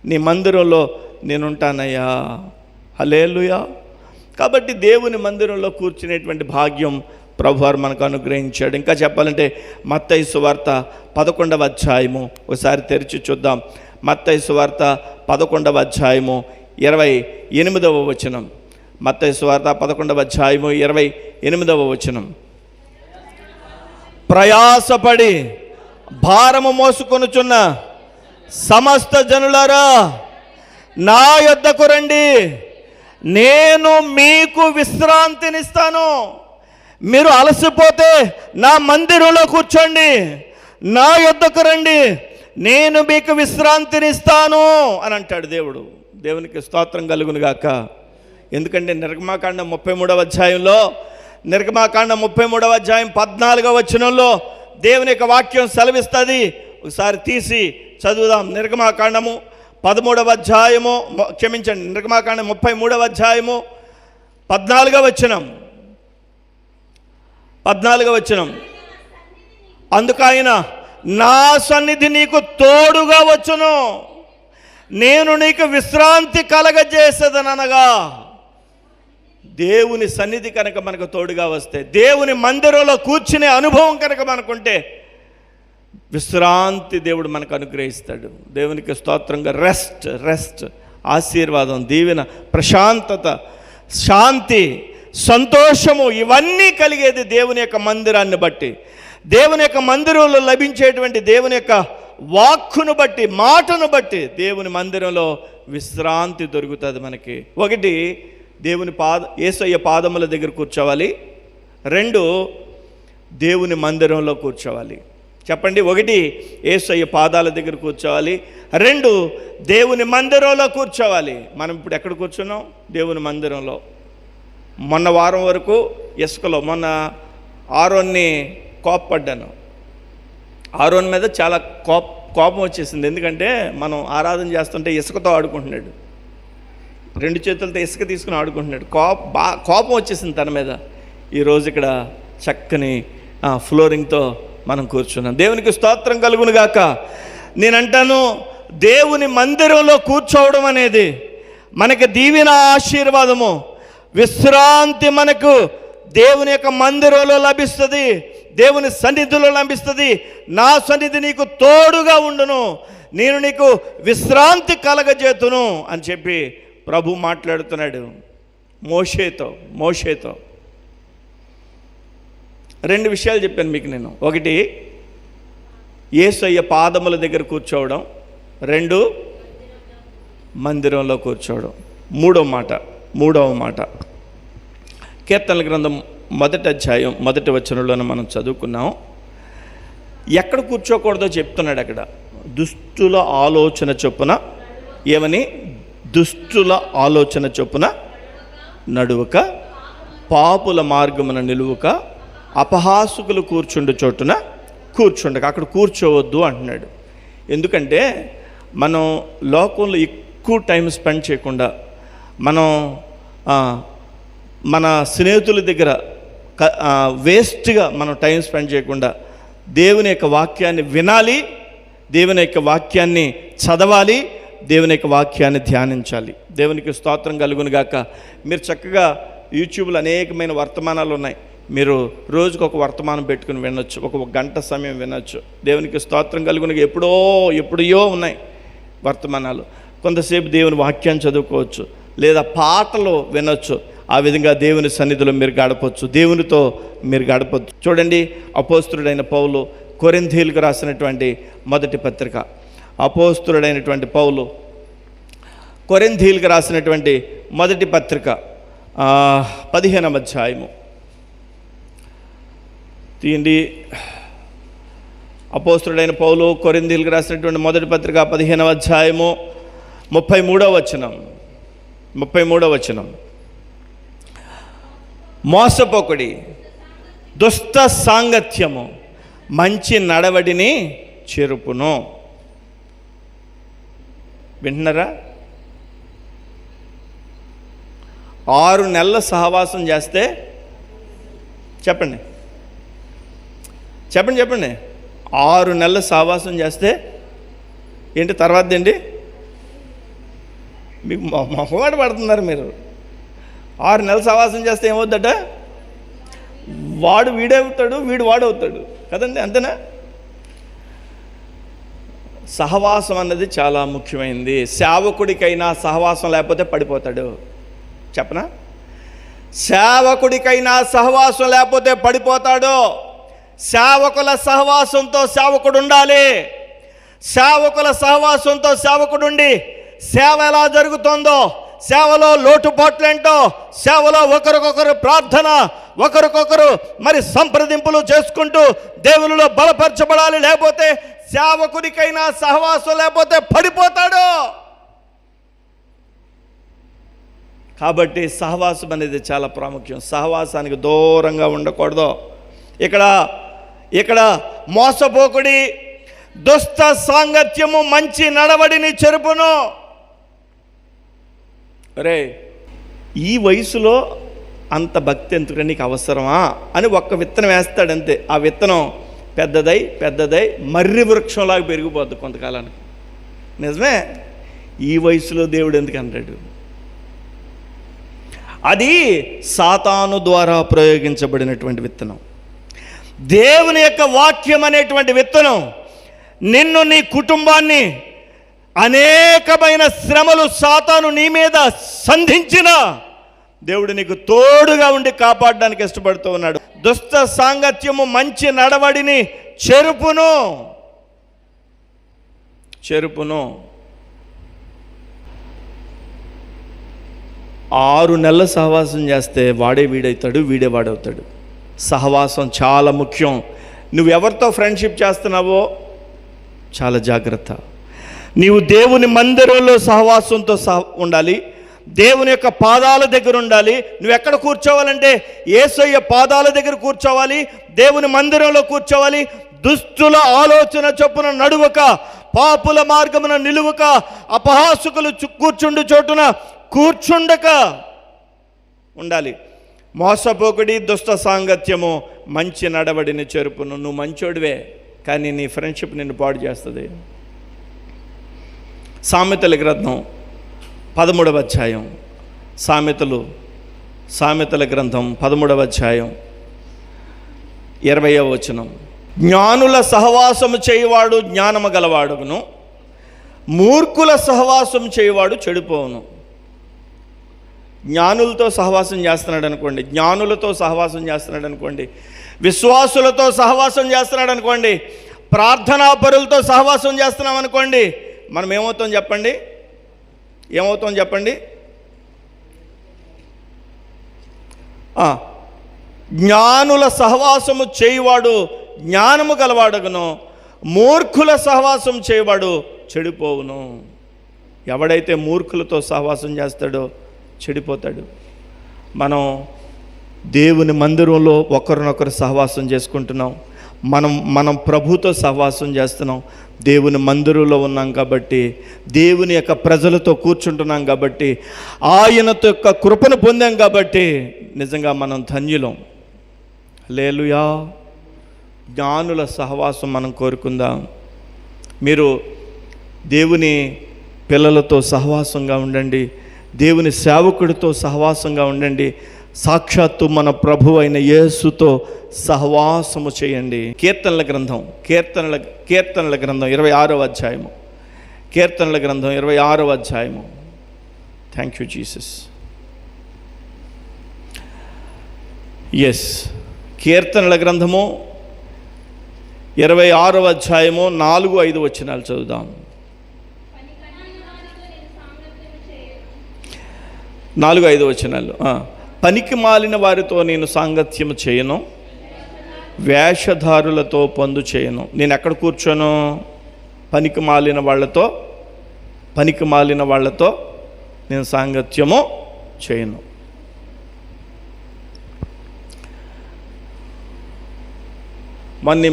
నీ మందిరంలో నేనుంటానయ్యా. హల్లెలూయా. కాబట్టి దేవుని మందిరంలో కూర్చునేటువంటి భాగ్యం ప్రభువారు మనకు అనుగ్రహించాడు. ఇంకా చెప్పాలంటే మత్తయి సువార్త 11వ అధ్యాయము ఒకసారి తెరిచి చూద్దాం. మత్తయి సువార్త 11వ అధ్యాయము 28వ వచనం. మత్తయి సువార్త 11వ అధ్యాయము 28వ వచనం. ప్రయాసపడి భారము మోసుకొనుచున్న సమస్త జనులారా నా యొద్దకు రండి, నేను మీకు విశ్రాంతినిస్తాను. మీరు అలసిపోతే నా మందిరంలో కూర్చోండి, నా యొద్దకు రండి, నేను మీకు విశ్రాంతినిస్తాను అని అంటాడు దేవుడు. దేవునికి స్తోత్రం కలుగును గాక. ఎందుకంటే నిర్గమాకాండం 33వ అధ్యాయంలో, నిర్గమాకాండం 33వ అధ్యాయం 14వ వచనంలో దేవుని యొక్క వాక్యం సెలవిస్తుంది. ఒకసారి తీసి చదువుదాం. నిర్గమాకాండము 13వ అధ్యాయము, క్షమించండి, నిర్గమాకాండం 33వ అధ్యాయము 14వ వచనం. అందుకైన నా సన్నిధి నీకు తోడుగా వచ్చును, నేను నీకు విశ్రాంతి కలగజేసేదనగా. దేవుని సన్నిధి కనుక మనకు తోడుగా వస్తే, దేవుని మందిరంలో కూర్చునే అనుభవం కనుక మనకుంటే విశ్రాంతి దేవుడు మనకు అనుగ్రహిస్తాడు. దేవునికి స్తోత్రంగా. రెస్ట్, ఆశీర్వాదం, దీవెన, ప్రశాంతత, శాంతి, సంతోషము ఇవన్నీ కలిగేది దేవుని యొక్క మందిరాన్ని బట్టి, దేవుని యొక్క మందిరంలో లభించేటువంటి దేవుని యొక్క వాక్కును బట్టి, మాటను బట్టి దేవుని మందిరంలో విశ్రాంతి దొరుకుతుంది మనకి. ఒకటి, దేవుని యేసయ్య పాదముల దగ్గర కూర్చోవాలి. 2, దేవుని మందిరంలో కూర్చోవాలి. చెప్పండి. 1, యేసయ్య పాదాల దగ్గర కూర్చోవాలి. 2, దేవుని మందిరంలో కూర్చోవాలి. మనం ఇప్పుడు ఎక్కడ కూర్చున్నాం? దేవుని మందిరంలో. మొన్న వారం వరకు ఇసుకలో, మొన్న ఆరోన్ని కోప్పడ్డాను. ఆరోన్ మీద చాలా కోపం వచ్చేసింది. ఎందుకంటే మనం ఆరాధన చేస్తుంటే ఇసుకతో ఆడుకుంటున్నాడు, 2 చేతులతో ఇసుక తీసుకుని ఆడుకుంటున్నాడు. కోపం వచ్చేసింది తన మీద. ఈరోజు ఇక్కడ చక్కని ఫ్లోరింగ్తో మనం కూర్చున్నాం. దేవునికి స్తోత్రం కలుగును గాక. నేనంటాను, దేవుని మందిరంలో కూర్చోవడం అనేది మనకి దీవెన, ఆశీర్వాదము, విశ్రాంతి మనకు దేవుని యొక్క మందిరంలో లభిస్తుంది, దేవుని సన్నిధిలో లభిస్తుంది. నా సన్నిధి నీకు తోడుగా ఉండును, నేను నీకు విశ్రాంతి కలగజేతును అని చెప్పి ప్రభు మాట్లాడుతున్నాడు మోషేతో. 2 విషయాలు చెప్పాను మీకు నేను. 1, యేసయ్య పాదముల దగ్గర కూర్చోవడం. 2, మందిరంలో కూర్చోవడం. మూడవ మాట కీర్తనల గ్రంథం 1వ అధ్యాయం 1వ వచనంలోనే మనం చదువుకున్నాం. ఎక్కడ కూర్చోకూడదో చెప్తున్నాడు అక్కడ. దుష్టుల ఆలోచన చొప్పున, ఏమని? దుష్టుల ఆలోచన చొప్పున నడువక, పాపుల మార్గమున నిలువక, అపహాసుకులు కూర్చుండు చోటున కూర్చుండక. అక్కడ కూర్చోవద్దు అంటున్నాడు. ఎందుకంటే మనం లోకంలో ఎక్కువ టైం స్పెండ్ చేయకుండా, మనం మన స్నేహితుల దగ్గర వేస్ట్గా మనం టైం స్పెండ్ చేయకుండా దేవుని యొక్క వాక్యాన్ని వినాలి, దేవుని యొక్క వాక్యాన్ని చదవాలి, దేవుని యొక్క వాక్యాన్ని ధ్యానించాలి. దేవునికి స్తోత్రం కలుగును గాక. మీరు చక్కగా యూట్యూబ్లో అనేకమైన వర్తమానాలు ఉన్నాయి. మీరు రోజుకు ఒక వర్తమానం పెట్టుకుని వినొచ్చు, 1 గంట సమయం వినొచ్చు. దేవునికి స్తోత్రం కలుగును. ఎప్పుడో ఉన్నాయి వర్తమానాలు. కొంతసేపు దేవుని వాక్యాన్ని చదువుకోవచ్చు, లేదా పాటలు వినొచ్చు. ఆ విధంగా దేవుని సన్నిధిలో మీరు గడపచ్చు, దేవునితో మీరు గడపచ్చు. చూడండి, అపోస్తులుడైన పౌలు కొరింథీయులకు రాసినటువంటి మొదటి పత్రిక. అపోస్తులుడైనటువంటి పౌలు కొరింథీయులకు రాసినటువంటి మొదటి పత్రిక 15వ అధ్యాయము తీయండి. అపోస్తులుడైన పౌలు కొరింథీయులకు రాసినటువంటి మొదటి పత్రిక 15వ అధ్యాయము 33వ వచనం. మోసపోకుడి, దుష్ట సాంగత్యము మంచి నడవడిని చెరుపును. వింటున్నారా? 6 నెలల సహవాసం చేస్తే చెప్పండి 6 నెలల సహవాసం చేస్తే ఏంటి తర్వాత ఏంటి? మీకు మొహమాట పడుతున్నారు మీరు. 6 నెలల సహవాసం చేస్తే ఏమవుద్దట? వాడు వీడవుతాడు, వీడు వాడవుతాడు కదండి, అంతేనా? సహవాసం అన్నది చాలా ముఖ్యమైనది. సేవకుడికైనా సహవాసం లేకపోతే పడిపోతాడు. చెప్పనా? సేవకుడికైనా సహవాసం లేకపోతే పడిపోతాడు. సేవకుల సహవాసంతో సేవకుడు ఉండాలి. సేవకుల సహవాసంతో సేవకుడు ఉండి సేవ ఎలా జరుగుతుందో, సేవలో లోటుపాట్లేంటో, సేవలో ఒకరికొకరు ప్రార్థన, ఒకరికొకరు మరి సంప్రదింపులు చేసుకుంటూ దేవునిలో బలపరచబడాలి. లేకపోతే సేవకునికైనా సహవాసం లేకపోతే పడిపోతాడు. కాబట్టి సహవాసం అనేది చాలా ప్రాముఖ్యం. సహవాసానికి దూరంగా ఉండకూడదు. ఇక్కడ మోసపోకుడి, దుష్ట సాంగత్యము మంచి నడవడిని చెరుపును. అరే, ఈ వయసులో అంత భక్తి ఎందుకంటే నీకు అవసరమా అని ఒక్క విత్తనం వేస్తాడంతే. ఆ విత్తనం పెద్దదై మర్రి వృక్షంలాగా పెరిగిపోద్ది కొంతకాలానికి. నిజమే, ఈ వయసులో దేవుడు ఎందుకు అంటాడు? అది సాతాను ద్వారా ప్రయోగించబడినటువంటి విత్తనం. దేవుని యొక్క వాక్యం అనేటువంటి విత్తనం నిన్ను, నీ కుటుంబాన్ని అనేకమైన శ్రమలు సాతాను నీ మీద సంధించిన దేవుడు నీకు తోడుగా ఉండి కాపాడడానికి ఇష్టపడుతూ ఉన్నాడు. దుష్ట సాంగత్యము మంచి నడవడిని చెరుపును. 6 నెలల సహవాసం చేస్తే వాడే వీడవుతాడు, వీడే వాడవుతాడు. సహవాసం చాలా ముఖ్యం. నువ్వెవరితో ఫ్రెండ్షిప్ చేస్తున్నావో చాలా జాగ్రత్త. నీవు దేవుని మందిరంలో సహవాసంతో ఉండాలి, దేవుని యొక్క పాదాల దగ్గర ఉండాలి. నువ్వు ఎక్కడ కూర్చోవాలంటే యేసయ్య పాదాల దగ్గర కూర్చోవాలి, దేవుని మందిరంలో కూర్చోవాలి. దుష్టుల ఆలోచన చొప్పున నడువక, పాపుల మార్గమున నిలువక, అపహాసుకులు కూర్చుండు చోటున కూర్చుండక ఉండాలి. మోసపోకుడి దుష్ట సాంగత్యము మంచి నడవడిని చెరుపును. నువ్వు మంచోడివే, కానీ నీ ఫ్రెండ్షిప్ నిన్ను పాడు చేస్తుంది. సామెతల గ్రంథం 13వ అధ్యాయం, సామెతల గ్రంథం 13వ అధ్యాయం 20వ వచనం. జ్ఞానుల సహవాసము చేయవాడు జ్ఞానము గలవాడును, మూర్ఖుల సహవాసం చేయవాడు చెడిపోవును. జ్ఞానులతో సహవాసం చేస్తున్నాడు అనుకోండి, జ్ఞానులతో సహవాసం చేస్తున్నాడు అనుకోండి, విశ్వాసులతో సహవాసం చేస్తున్నాడు అనుకోండి, ప్రార్థనాపరులతో సహవాసం చేస్తున్నాం అనుకోండి, మనం ఏమవుతాం చెప్పండి? జ్ఞానుల సహవాసము చేయవాడు జ్ఞానము గలవాడును, మూర్ఖుల సహవాసం చేయవాడు చెడిపోవును. ఎవడైతే మూర్ఖులతో సహవాసం చేస్తాడో చెడిపోతాడు. మనం దేవుని మందిరంలో ఒకరినొకరు సహవాసం చేసుకుంటున్నాం, మనం ప్రభుతో సహవాసం చేస్తున్నాం. దేవుని మందిరంలో ఉన్నాం కాబట్టి, దేవుని యొక్క ప్రజలతో కూర్చుంటున్నాం కాబట్టి, ఆయనతో యొక్క కృపను పొందాం కాబట్టి నిజంగా మనం ధన్యులం. హల్లెలూయా. జ్ఞానుల సహవాసం మనం కోరుకుందాం. మీరు దేవుని పిల్లలతో సహవాసంగా ఉండండి, దేవుని సేవకుడితో సహవాసంగా ఉండండి, సాక్షాత్తు మన ప్రభు అయిన యేసుతో సహవాసము చేయండి. కీర్తనల గ్రంథం 26వ అధ్యాయము, కీర్తనల గ్రంథం 26వ అధ్యాయము. Thank you Jesus. ఎస్, కీర్తనల గ్రంథము 26వ అధ్యాయము 4-5 వచనాలు చదువుదాం. 4-5 వచనాలు. పనికి మాలిన వారితో నేను సాంగత్యము చేయను, వేషధారులతో పొందు చేయను. నేను ఎక్కడ కూర్చోను? పనికి మాలిన వాళ్ళతో నేను సాంగత్యము చేయను. మొన్న ఈ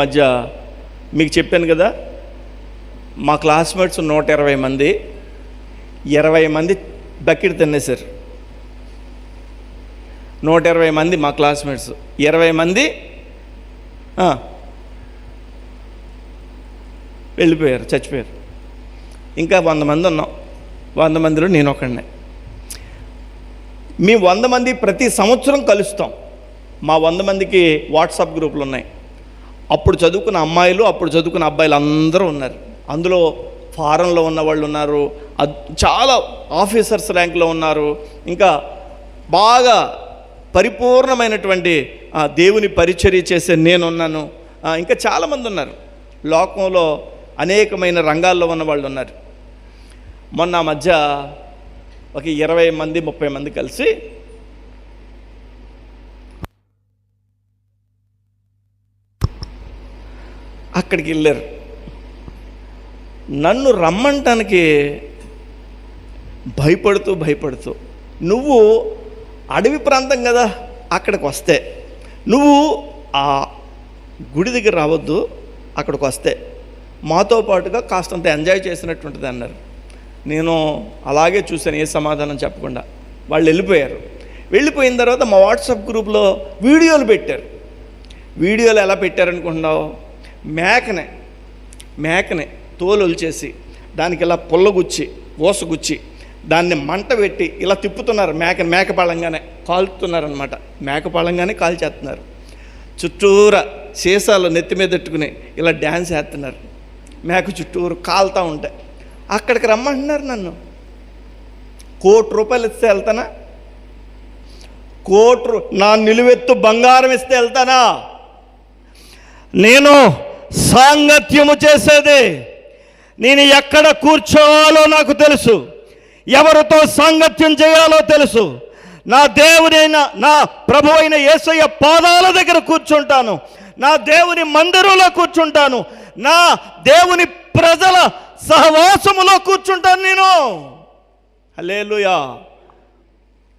మధ్య మీకు చెప్పాను కదా, మా క్లాస్మేట్స్ 120 మంది, 20 మంది బకెట్ తినేశారు. 120 మంది మా క్లాస్మేట్స్, 20 మంది వెళ్ళిపోయారు, చచ్చిపోయారు. ఇంకా 100 మంది ఉన్నాం. 100 మందిలో నేను ఒకడినే. మీ 100 మంది ప్రతి సంవత్సరం కలుస్తాం. మా 100 మందికి వాట్సాప్ గ్రూపులు ఉన్నాయి. అప్పుడు చదువుకున్న అమ్మాయిలు, అప్పుడు చదువుకున్న అబ్బాయిలు అందరూ ఉన్నారు. అందులో ఫారెన్లో ఉన్న వాళ్ళు ఉన్నారు, చాలా ఆఫీసర్స్ ర్యాంక్లో ఉన్నారు, ఇంకా బాగా పరిపూర్ణమైనటువంటి దేవుని పరిచర్య చేసే నేనున్నాను, ఇంకా చాలామంది ఉన్నారు. లోకంలో అనేకమైన రంగాల్లో ఉన్న వాళ్ళు ఉన్నారు. మొన్న మధ్య ఒక 20 మంది 30 మంది కలిసి అక్కడికి వెళ్ళారు. నన్ను రమ్మంటానికి భయపడుతూ నువ్వు అడవి ప్రాంతం కదా, అక్కడికి వస్తే నువ్వు గుడి దగ్గర రావద్దు, అక్కడికి వస్తే మాతో పాటుగా కాస్తంత ఎంజాయ్ చేసినట్టుంటుంది అన్నారు. నేను అలాగే చూశాను, ఏ సమాధానం చెప్పకుండా. వాళ్ళు వెళ్ళిపోయారు. వెళ్ళిపోయిన తర్వాత మా వాట్సాప్ గ్రూప్లో వీడియోలు పెట్టారు. వీడియోలు ఎలా పెట్టారనుకుంటున్నావు? మేకనే తోలు వచ్చేసి దానికి ఇలా పుల్లగుచ్చి ఊసగుచ్చి దాన్ని మంట పెట్టి ఇలా తిప్పుతున్నారు. మేకపాళంగానే కాల్తున్నారనమాట. మేకపాళంగానే కాల్చేస్తున్నారు. చుట్టూరా సీసాలు నెత్తి మీద పెట్టుకుని ఇలా డ్యాన్స్ వేస్తున్నారు. మేక చుట్టూరు కాలుతూ ఉంటాయి. అక్కడికి రమ్మంటున్నారు నన్ను. ₹1,00,00,000 ఇస్తే వెళ్తానా? నా నిలువెత్తు బంగారం ఇస్తే వెళ్తానా? నేను సాంగత్యము చేసేది, నేను ఎక్కడ కూర్చోవాలో నాకు తెలుసు, ఎవరితో సాంగత్యం చేయాలో తెలుసు. నా దేవుడైన నా ప్రభు అయిన యేసయ్య పాదాల దగ్గర కూర్చుంటాను, నా దేవుని మందిరంలో కూర్చుంటాను, నా దేవుని ప్రజల సహవాసములో కూర్చుంటాను నేను. హల్లెలూయా.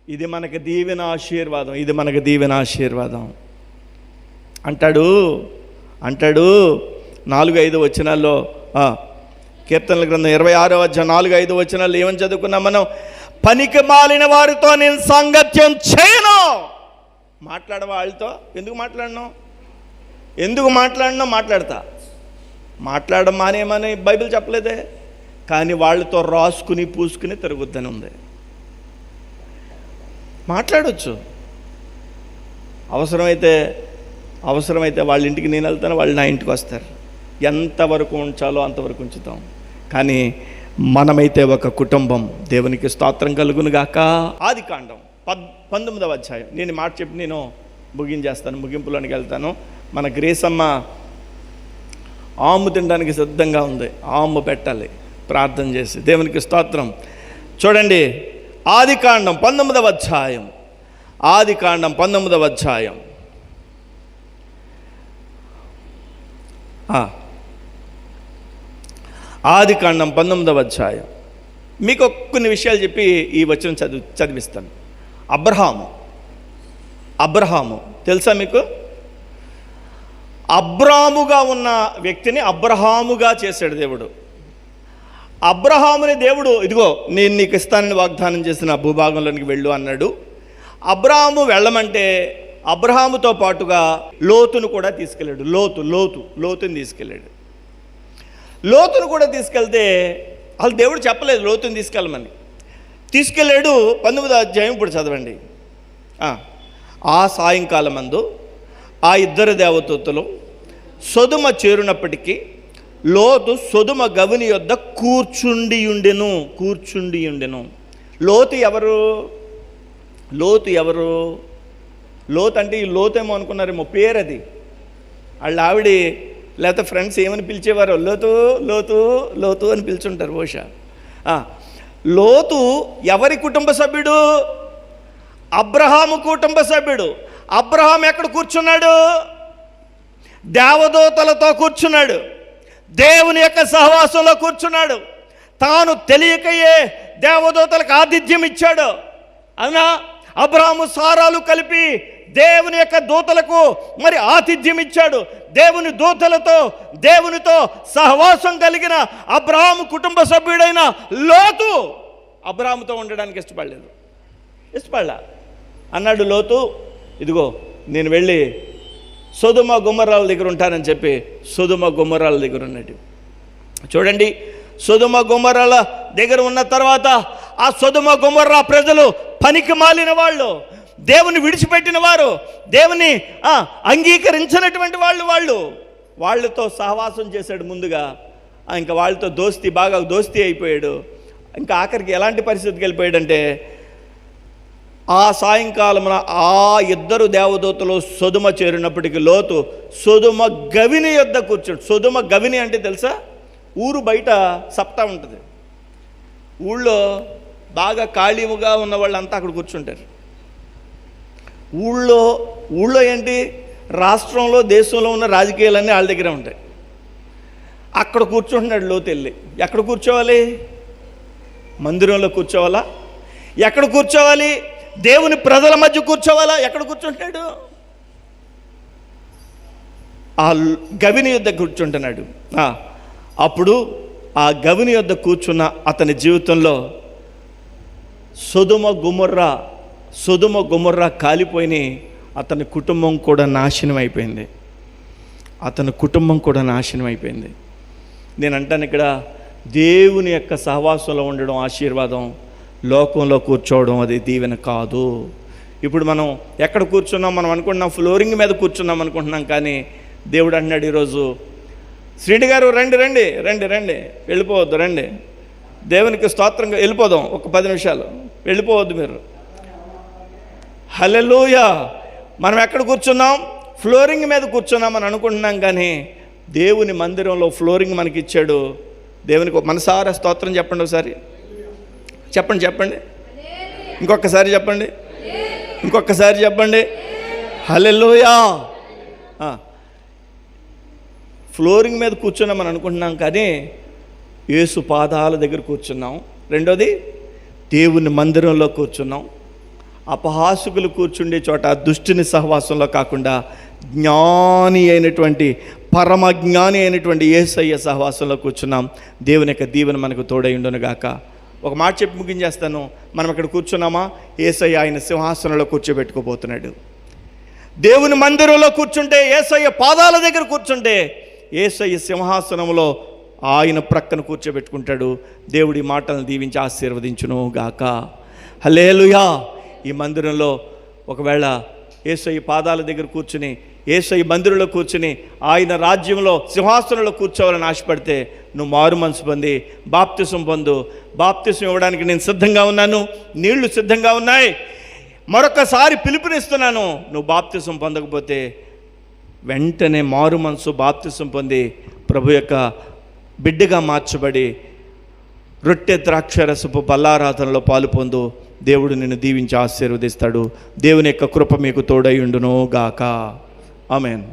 ఇది మనకు దీవెన ఆశీర్వాదం, ఇది మనకు దీవెన ఆశీర్వాదం. అంటాడు 4-5 వచనాల్లో, కీర్తనల గ్రంథం 26వ అధ్యాయం 4-5 వచనాల్లో ఏమని చదువుకున్నాం మనం? పనికి మాలిన వారితో నేను సాంగత్యం చేయను. మాట్లాడవా వాళ్ళతో? ఎందుకు మాట్లాడను? మాట్లాడడం మానేమని బైబిల్ చెప్పలేదే, కానీ వాళ్ళతో రాసుకుని పూసుకుని తిరుగుద్దని ఉంది. మాట్లాడవచ్చు, అవసరమైతే వాళ్ళ ఇంటికి నేను వెళ్తాను, వాళ్ళు నా ఇంటికి వస్తారు. ఎంతవరకు ఉంచాలో అంతవరకు ఉంచుతాం. కానీ మనమైతే ఒక కుటుంబం. దేవునికి స్తోత్రం కలుగును గాక. ఆదికాండం 19వ అధ్యాయం. నేను మాట చెప్పి నేను ముగింపులోనికి వెళ్తాను. మన గ్రేసమ్మ ఆము తినడానికి సిద్ధంగా ఉంది. ఆము పెట్టాలి ప్రార్థన చేసి. దేవునికి స్తోత్రం. చూడండి, ఆదికాండం 19వ అధ్యాయం. ఆదికాండం 19వ అధ్యాయం. ఆదికాండం 19వ అధ్యాయం. మీకు కొన్ని విషయాలు చెప్పి ఈ వచనం చదివిస్తాను. అబ్రహాము తెలుసా మీకు? అబ్రాముగా ఉన్న వ్యక్తిని అబ్రహాముగా చేశాడు దేవుడు. అబ్రహాముని దేవుడు, ఇదిగో నేను నీకు ఇస్తానని వాగ్దానం చేసిన భూభాగంలోనికి వెళ్ళు అన్నాడు. అబ్రహాము వెళ్ళమంటే అబ్రహాముతో పాటుగా లోతును కూడా తీసుకెళ్ళాడు. లోతుని తీసుకెళ్ళాడు. లోతును కూడా తీసుకెళ్తే వాళ్ళు దేవుడు చెప్పలేదు లోతుని తీసుకెళ్ళమని. తీసుకెళ్ళాడు. 19వ అధ్యాయం ఇప్పుడు చదవండి. ఆ సాయంకాలం మందు ఆ ఇద్దరు దేవదూతలు సొదొమ చేరునప్పటికీ లోతు సొదొమ గవిని యొద్ద కూర్చుండి ఉండెను. లోతు ఎవరు? లోతు అంటే ఈ లోతేమో అనుకున్నారేమో, పేరు అది. వాళ్ళ ఆవిడ లేకపోతే ఫ్రెండ్స్ ఏమని పిలిచేవారు? లోతు అని పిలుచుంటారు బహుశా. లోతు ఎవరి కుటుంబ సభ్యుడు? అబ్రహాము కుటుంబ సభ్యుడు. అబ్రహాం ఎక్కడ కూర్చున్నాడు? దేవదూతలతో కూర్చున్నాడు. దేవుని యొక్క సహవాసంలో కూర్చున్నాడు. తాను తెలియకయే దేవదూతలకు ఆతిథ్యం ఇచ్చాడు. అవునా? అబ్రహాము సారాలు కలిపి దేవుని యొక్క దూతలకు మరి ఆతిథ్యం ఇచ్చాడు. దేవుని దూతలతో దేవునితో సహవాసం కలిగిన అబ్రహాము కుటుంబ సభ్యుడైన లోతు అబ్రహాముతో ఉండడానికి ఇష్టపడలా. అన్నాడు లోతు, ఇదిగో నేను వెళ్ళి సొదొమ గొమొర్రాల దగ్గర ఉంటానని చెప్పి సొదొమ గొమొర్రాల దగ్గర ఉన్నాడు. చూడండి, సొదొమ గొమొర్రాల దగ్గర ఉన్న తర్వాత ఆ సొదొమ గొమొర్రా ప్రజలు పనికి మాలిన వాళ్ళు, దేవుని విడిచిపెట్టిన వారు, దేవుని అంగీకరించినటువంటి వాళ్ళతో సహవాసం చేశాడు ముందుగా. ఇంకా వాళ్ళతో బాగా దోస్తీ అయిపోయాడు. ఇంకా ఆఖరికి ఎలాంటి పరిస్థితికి వెళ్ళిపోయాడంటే, ఆ సాయంకాలమున ఆ ఇద్దరు దేవదూతలు సొదొమ చేరినప్పటికీ లోతు సొదొమ గవిని యొద్ద కూర్చోడు. సొదొమ గవిని అంటే తెలుసా? ఊరు బయట సప్తా ఉంటుంది. ఊళ్ళో బాగా ఖాళీగా ఉన్న వాళ్ళంతా అక్కడ కూర్చుంటారు. ఊళ్ళో ఏంటి, రాష్ట్రంలో దేశంలో ఉన్న రాజకీయాలన్నీ వాళ్ళ దగ్గర ఉంటాయి. అక్కడ కూర్చుంటున్నాడు లోతు వెళ్ళి. ఎక్కడ కూర్చోవాలి? మందిరంలో కూర్చోవాలా? ఎక్కడ కూర్చోవాలి? దేవుని ప్రజల మధ్య కూర్చోవాలా? ఎక్కడ కూర్చుంటున్నాడు? ఆ గవిని యొద్ద కూర్చుంటున్నాడు. అప్పుడు ఆ గవిని యొద్ద కూర్చున్న అతని జీవితంలో సొదొమ గొమొర్రా కాలిపోయి అతని కుటుంబం కూడా నాశనం అయిపోయింది. నేను అంటాను, ఇక్కడ దేవుని యొక్క సహవాసంలో ఉండడం ఆశీర్వాదం, లోకంలో కూర్చోవడం అది దీవెన కాదు. ఇప్పుడు మనం ఎక్కడ కూర్చున్నాం? మనం అనుకుంటున్నాం ఫ్లోరింగ్ మీద కూర్చున్నాం అనుకుంటున్నాం, కానీ దేవుడు అన్నాడు ఈరోజు, శ్రీని గారు రండి రండి రండి రండి, వెళ్ళిపోవద్దు, రండి, దేవునికి స్తోత్రంగా వెళ్ళిపోదాం, ఒక 10 నిమిషాలు వెళ్ళిపోవద్దు మీరు. హల్లెలూయా. మనం ఎక్కడ కూర్చున్నాం? ఫ్లోరింగ్ మీద కూర్చున్నామని అనుకుంటున్నాం, కానీ దేవుని మందిరంలో ఫ్లోరింగ్ మనకి ఇచ్చాడు. దేవునికి మనసారా స్తోత్రం చెప్పండి. ఒకసారి చెప్పండి. ఇంకొకసారి చెప్పండి. హల్లెలూయా. ఫ్లోరింగ్ మీద కూర్చున్నామని అనుకుంటున్నాం, కానీ యేసు పాదాల దగ్గర కూర్చున్నాం. రెండోది, దేవుని మందిరంలో కూర్చున్నాం. అపహాసుకులు కూర్చుండే చోట, దుష్టుని సహవాసంలో కాకుండా జ్ఞాని అయినటువంటి, పరమజ్ఞాని అయినటువంటి యేసయ్య సహవాసంలో కూర్చున్నాం. దేవుని యొక్క దీవెన మనకు తోడై ఉండును గాక. ఒక మాట చెప్పి ముగించేస్తాను. మనం ఇక్కడ కూర్చున్నామా? యేసయ్య ఆయన సింహాసనంలో కూర్చోబెట్టుకోబోతున్నాడు. దేవుని మందిరంలో కూర్చుంటే, యేసయ్య పాదాల దగ్గర కూర్చుంటే, యేసయ్య సింహాసనంలో ఆయన ప్రక్కన కూర్చోబెట్టుకుంటాడు. దేవుడి మాటలను దీవించి ఆశీర్వదించును గాక. హల్లెలూయా. ఈ మందిరంలో ఒకవేళ యేసయ్య పాదాల దగ్గర కూర్చుని, యేసయ్య మందిరంలో కూర్చుని, ఆయన రాజ్యంలో సింహాసనంలో కూర్చోవాలని ఆశపడితే, నువ్వు మారు మనసు పొంది బాప్తిసం పొందు. బాప్తిసం ఇవ్వడానికి నేను సిద్ధంగా ఉన్నాను, నీళ్లు సిద్ధంగా ఉన్నాయి, మరొకసారి పిలుపునిస్తున్నాను. నువ్వు బాప్తిసం పొందకపోతే వెంటనే మారు మనసు బాప్తిసం పొంది ప్రభు యొక్క బిడ్డగా మార్చబడి రొట్టె ద్రాక్షరసపు బల్లారాధనలో పాలు పొందు. దేవుడు నిన్ను దీవించి ఆశీర్వదిస్తాడు. దేవుని యొక్క కృప మీకు తోడై ఉండును గాక. ఆమేన్.